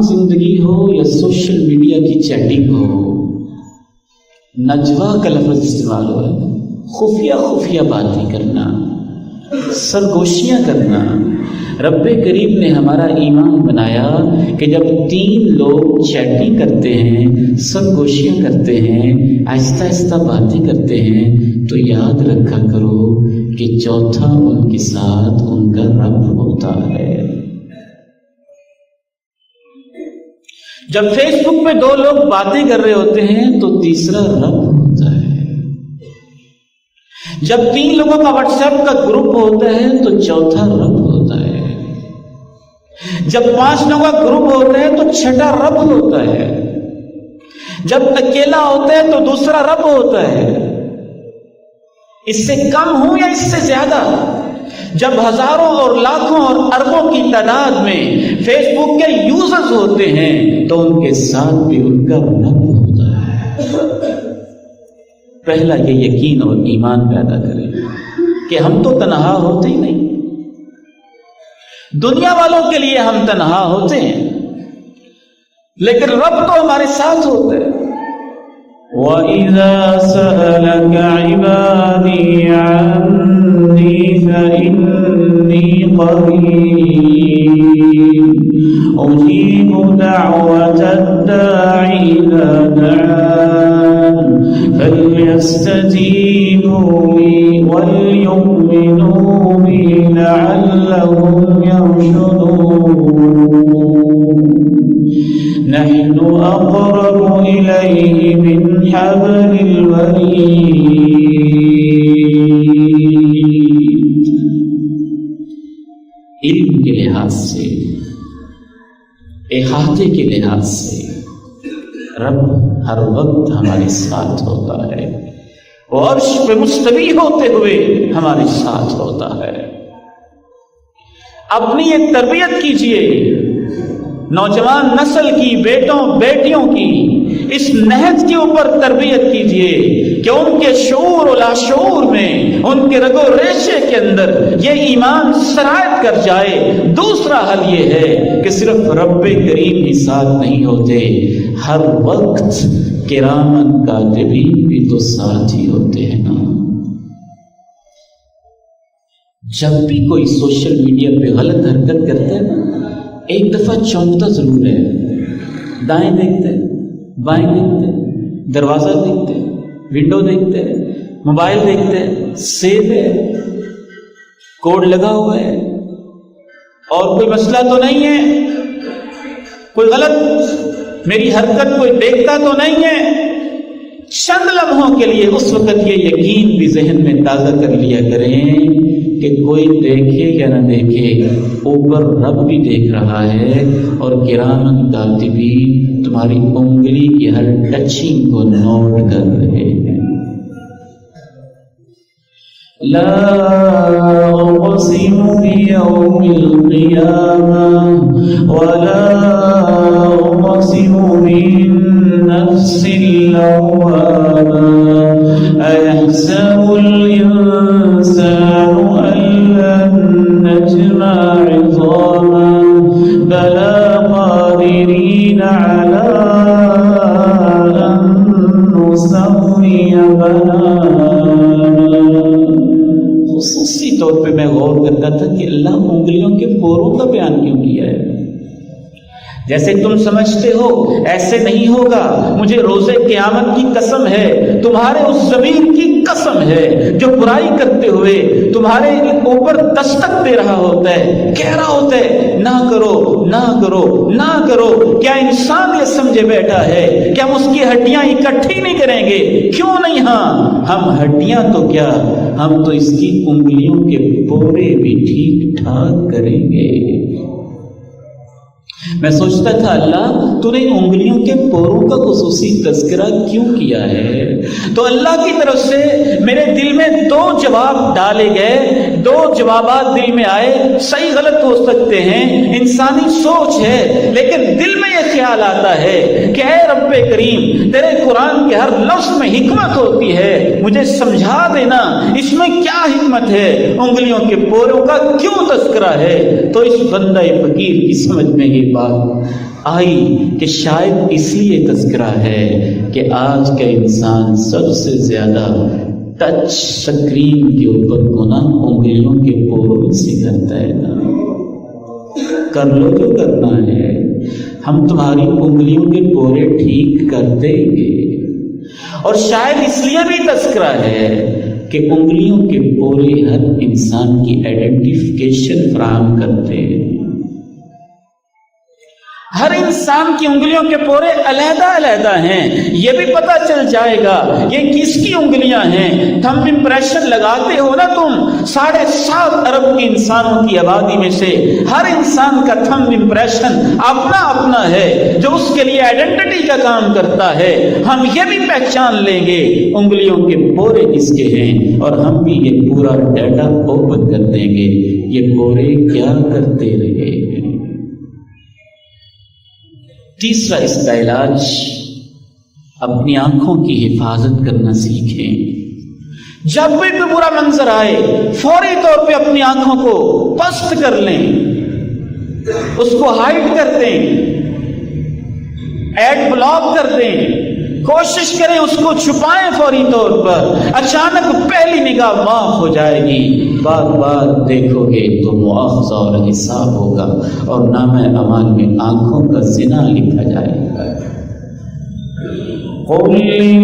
زندگی ہو یا سوشل میڈیا کی چیٹنگ ہو، نجوا کا لفظ استعمال ہوا ہے، خفیہ باتیں کرنا، سرگوشیاں کرنا۔ رب کریم نے ہمارا ایمان بنایا کہ جب 3 لوگ چیٹنگ کرتے ہیں، سرگوشیاں کرتے ہیں، آہستہ آہستہ باتیں کرتے ہیں، تو یاد رکھا کرو کہ چوتھا ان کے ساتھ ان کا رب ہوتا ہے۔ جب فیس بک پہ 2 لوگ باتیں کر رہے ہوتے ہیں تو تیسرا رب ہوتا ہے۔ جب 3 لوگوں کا واٹس ایپ کا گروپ ہوتا ہے تو چوتھا رب ہوتا ہے۔ جب 5 لوگوں کا گروپ ہوتا ہے تو چھٹا رب ہوتا ہے۔ جب اکیلا ہوتا ہے تو دوسرا رب ہوتا ہے۔ اس سے کم ہوں یا اس سے زیادہ، جب ہزاروں اور لاکھوں اور اربوں کی تعداد میں فیس بک کے یوزرز ہوتے ہیں تو ان کے ساتھ بھی ان کا رب ہوتا ہے۔ پہلا یہ یقین اور ایمان پیدا کریں کہ ہم تو تنہا ہوتے ہی نہیں، دنیا والوں کے لیے ہم تنہا ہوتے ہیں، لیکن رب تو ہمارے ساتھ ہوتے ہیں۔ وَإِذَا سَأَلَكَ عِبَادِي عَنِّي فَإِنِّي قَرِيبٌ أُجِيبُ دَعْوَةَ الدَّاعِ إِذَا دَعَانِ فَلْيَسْتَجِيبُوا لِي وَلْيُؤْمِنُوا بِي لَعَلَّهُمْ يَرْشُدُونَ۔ نحن أقرب إليه من حبل الوريد۔ علم کے لحاظ سے، احاطے کے لحاظ سے رب ہر وقت ہمارے ساتھ ہوتا ہے، وہ عرش پہ مستوی ہوتے ہوئے ہمارے ساتھ ہوتا ہے۔ اپنی ایک تربیت کیجئے نوجوان نسل کی، بیٹوں بیٹیوں کی اس نہج کے اوپر تربیت کیجیے کہ ان کے شعور و لاشعور میں، ان کے رگ و ریشے کے اندر یہ ایمان سرایت کر جائے۔ دوسرا حل یہ ہے کہ صرف رب کریم ہی ساتھ نہیں ہوتے، ہر وقت کرامن کاتبین بھی تو ساتھ ہی ہوتے ہیں نا۔ جب بھی کوئی سوشل میڈیا پہ غلط حرکت کرتا ہے نا، ایک دفعہ چونکتا ضرور ہے، دائیں دیکھتے ہیں، بائیں دیکھتے ہیں، دروازہ دیکھتے ہیں، ونڈو دیکھتے ہیں، موبائل دیکھتے ہیں، سیو ہے، کوڈ لگا ہوا ہے، اور کوئی مسئلہ تو نہیں ہے، کوئی غلط میری حرکت کوئی دیکھتا تو نہیں ہے۔ چند لمحوں کے لیے اس وقت یہ یقین بھی ذہن میں تازہ کر لیا کریں کہ کوئی دیکھے یا نہ دیکھے، اوپر رب بھی دیکھ رہا ہے، اور کرامن کاتبین تمہاری انگلی کی ہر ٹچنگ کو نوٹ کر رہے ہیں۔ لا اقسم بیوم القیامہ ولا اقسم بالنفس اللوامہ ایحسب الانسان ان لن نجمع عظاما بلا قادرین علی ان نسوی بنانا۔ خصوصی طور پہ میں غور کرتا تھا کہ اللہ انگلیوں کے پوروں کا بیان کیوں کیا ہے؟ جیسے تم سمجھتے ہو ایسے نہیں ہوگا، مجھے روز قیامت کی قسم ہے، تمہارے اس ضمیر کی قسم ہے جو برائی کرتے ہوئے تمہارے اوپر دستک دے رہا ہوتا ہے، کہہ رہا ہوتا ہے نہ کرو نہ کرو نہ کرو۔ کیا انسان یہ سمجھے بیٹھا ہے کہ ہم اس کی ہڈیاں اکٹھی نہیں کریں گے؟ کیوں نہیں؟ ہاں، ہم ہڈیاں تو کیا، ہم تو اس کی انگلیوں کے پورے بھی ٹھیک ٹھاک کریں گے۔ میں سوچتا تھا اللہ تو نے انگلیوں کے پوروں کا خصوصی تذکرہ کیوں کیا ہے؟ تو اللہ کی طرف سے میرے دل میں دو جواب ڈالے گئے، دو جوابات دل میں آئے، صحیح غلط ہو سکتے ہیں، انسانی سوچ ہے، لیکن دل میں یہ خیال آتا ہے کہ اے رب کریم، تیرے قرآن کے ہر لفظ میں حکمت ہوتی ہے، مجھے سمجھا دینا اس میں کیا حکمت ہے، انگلیوں کے پوروں کا کیوں تذکرہ ہے؟ تو اس بندہ فقیر کی سمجھ میں یہ بات آئی کہ شاید اس لیے تذکرہ ہے کہ آج کا انسان سب سے زیادہ ٹچ سکرین کے اوپر گناہ انگلیوں کے پوروں سے کرتا ہے نا۔ کر لو جو کرنا ہے، ہم تمہاری انگلیوں کے پورے ٹھیک کر دیں گے۔ اور شاید اس لیے بھی تذکرہ ہے کہ انگلیوں کے پورے ہر انسان کی آئیڈینٹیفیکیشن فراہم کرتے ہیں۔ ہر انسان کی انگلیوں کے پورے علیحدہ علیحدہ ہیں، یہ بھی پتہ چل جائے گا یہ کس کی انگلیاں ہیں۔ تھمب امپریشن لگاتے ہو نا تم، 7.5 ارب کی انسانوں کی آبادی میں سے ہر انسان کا تھمب امپریشن اپنا اپنا ہے جو اس کے لیے آئیڈینٹی کا کام کرتا ہے۔ ہم یہ بھی پہچان لیں گے انگلیوں کے پورے کس کے ہیں، اور ہم بھی یہ پورا ڈیٹا اوپن کر دیں گے، یہ پورے کیا کرتے رہے ہیں۔ تیسرا اس کا علاج، اپنی آنکھوں کی حفاظت کرنا سیکھیں۔ جب بھی کوئی برا منظر آئے فوری طور پہ اپنی آنکھوں کو پست کر لیں، اس کو ہائڈ کر دیں، ایڈ بلاک کر دیں، کوشش کریں اس کو چھپائیں فوری طور پر۔ اچانک پہلی نگاہ معاف ہو جائے گی، بار بار دیکھو گے تو مواخذہ اور حساب ہوگا، اور نامہ اعمال میں آنکھوں کا زنا لکھا جائے گا۔ قل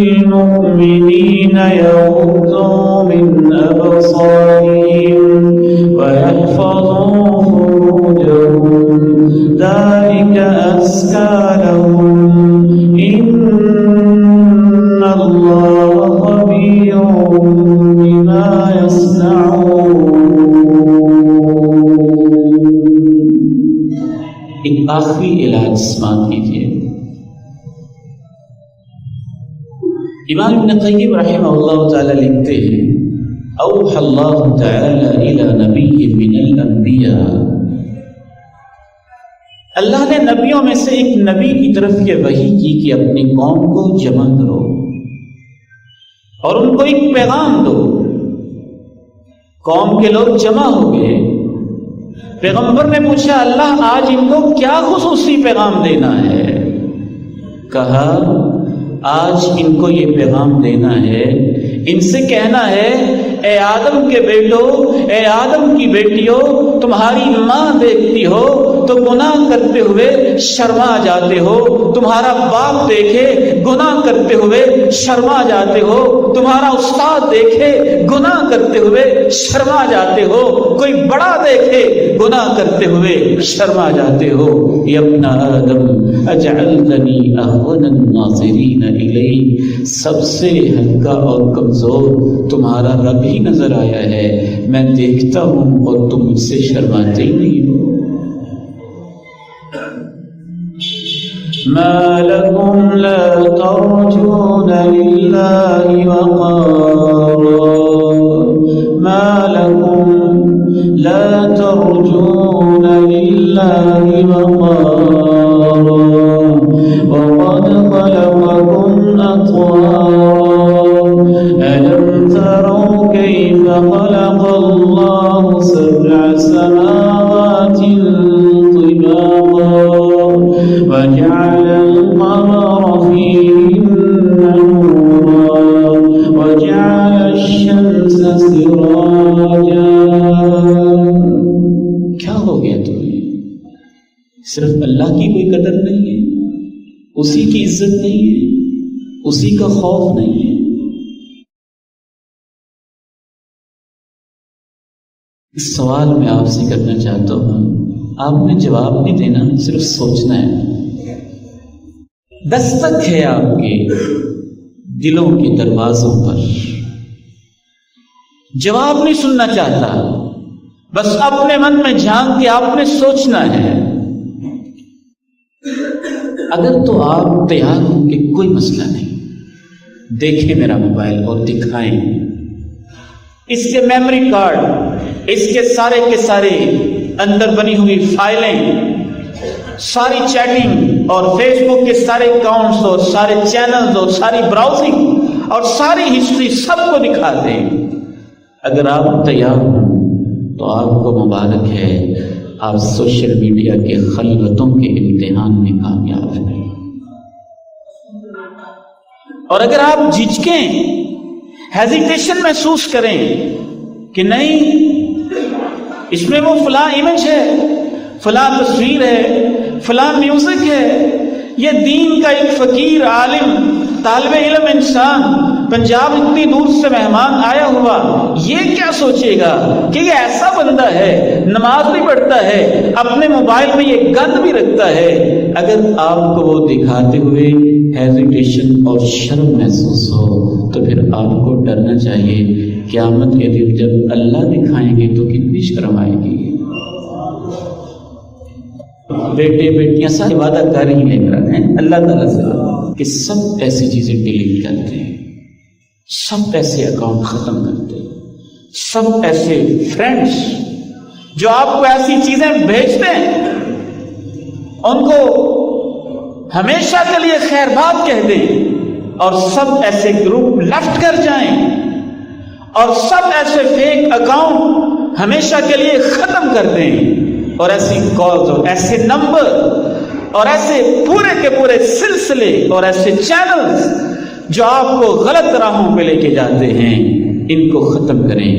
للمؤمنین یغضوا من ابصارهم ويحفظوا فروجهم ذلك ازکی لهم ان اللہ خبیر بما یصنعون۔ ایک آخری علاج سماعت کیجیے۔ امام ابن قیم رحمہ اللہ تعالی لکھتے ہیں، اوحى اللہ تعالی الى نبی من الانبیاء اللہ نے نبیوں میں سے ایک نبی کی طرف یہ وحی کی کہ اپنی قوم کو جمع کرو اور ان کو ایک پیغام دو۔ قوم کے لوگ جمع ہو گئے، پیغمبر نے پوچھا اللہ آج ان کو کیا خصوصی پیغام دینا ہے؟ کہا آج ان کو یہ پیغام دینا ہے، ان سے کہنا ہے اے آدم کے بیٹو، اے آدم کی بیٹیوں، تمہاری ماں دیکھتی ہو تو گناہ کرتے ہوئے شرما جاتے ہو، تمہارا باپ دیکھے گناہ کرتے ہوئے شرما جاتے ہو، تمہارا استاد دیکھے گناہ کرتے ہوئے شرما جاتے ہو، کوئی بڑا دیکھے گناہ کرتے ہوئے شرما جاتے ہو۔ یا ابن آدم اجعلتنی اہون الناظرین الیک، سب سے ہلکا اور کمزور تمہارا رب ہی نظر آیا ہے، میں دیکھتا ہوں اور تم مجھ سے شرماتے ہی نہیں ہو۔ ما لکم لا ترجون للہ وقارا، ما لکم لا ترجون للہ وقارا وقد خلقکم اطوارا ألم تروا كيف خلق الله سبع سماوات طباقا وجعل القمر فيهن نورا وجعل الشمس سراجا۔ کیا ہو گیا تمہیں؟ صرف اللہ کی کوئی قدر نہیں ہے، اسی کی عزت نہیں ہے، اسی کا خوف نہیں ہے؟ اس سوال میں آپ سے کرنا چاہتا ہوں، آپ نے جواب نہیں دینا، صرف سوچنا ہے۔ دستک ہے آپ کے دلوں کے دروازوں پر، جواب نہیں سننا چاہتا، بس اپنے من میں جھانک کے آپ نے سوچنا ہے۔ اگر تو آپ تیار ہوں کہ کوئی مسئلہ نہیں، دیکھیں میرا موبائل اور دکھائیں اس کے میموری کارڈ، اس کے سارے اندر بنی ہوئی فائلیں، ساری چیٹنگ اور فیس بک کے سارے اکاؤنٹس اور سارے چینلز اور ساری براؤزنگ اور ساری ہسٹری سب کو دکھا دیں۔ اگر آپ تیار ہوں تو آپ کو مبارک ہے، آپ سوشل میڈیا کے خلوتوں کے امتحان میں کامیاب ہیں۔ اور اگر آپ جھجکیں، ہیزیٹیشن محسوس کریں کہ نہیں اس میں وہ فلاں امیج ہے، فلاں تصویر ہے، فلاں میوزک ہے، یہ دین کا ایک فقیر عالم طالب علم انسان پنجاب اتنی دور سے مہمان آیا ہوا، یہ کیا سوچے گا کہ یہ ایسا بندہ ہے، نماز بھی پڑھتا ہے، اپنے موبائل میں یہ گند بھی رکھتا ہے۔ اگر آپ کو وہ دکھاتے ہوئے ہیزیٹیشن اور شرم محسوس ہو تو پھر آپ کو ڈرنا چاہیے، قیامت کے دن جب اللہ دکھائیں گے تو کتنی شرم آئے گی۔ بیٹے بیٹیاں سارے وعدہ کر ہی لے کر ہیں اللہ تعالیٰ سے کہ سب ایسی چیزیں ڈیلیٹ کرتے ہیں، سب ایسے اکاؤنٹ ختم کرتے ہیں، سب ایسے فرینڈس جو آپ کو ایسی چیزیں بھیجتے ہیں ان کو ہمیشہ کے لیے خیر بات کہہ دیں، اور سب ایسے گروپ لیفٹ کر جائیں، اور سب ایسے فیک اکاؤنٹ ہمیشہ کے لیے ختم کر دیں، اور ایسی کالز اور ایسے نمبر اور ایسے پورے کے پورے سلسلے اور ایسے چینلز جو آپ کو غلط راہوں پہ لے کے جاتے ہیں، ان کو ختم کریں۔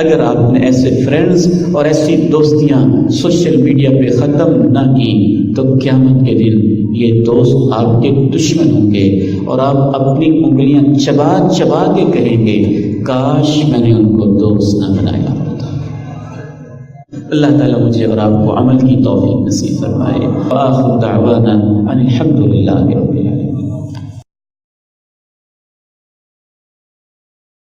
اگر آپ نے ایسے فرینڈز اور ایسی دوستیاں سوشل میڈیا پہ ختم نہ کی تو قیامت کے دن یہ دوست آپ کے دشمن ہوں گے، اور آپ اپنی انگلیاں چبا چبا کے کہیں گے کاش میں نے ان کو دوست نہ بنایا ہوتا۔ اللہ تعالیٰ مجھے اور آپ کو عمل کی توفیق نصیب فرمائے۔ وآخر دعوانا ان الحمد للہ رب العالمین۔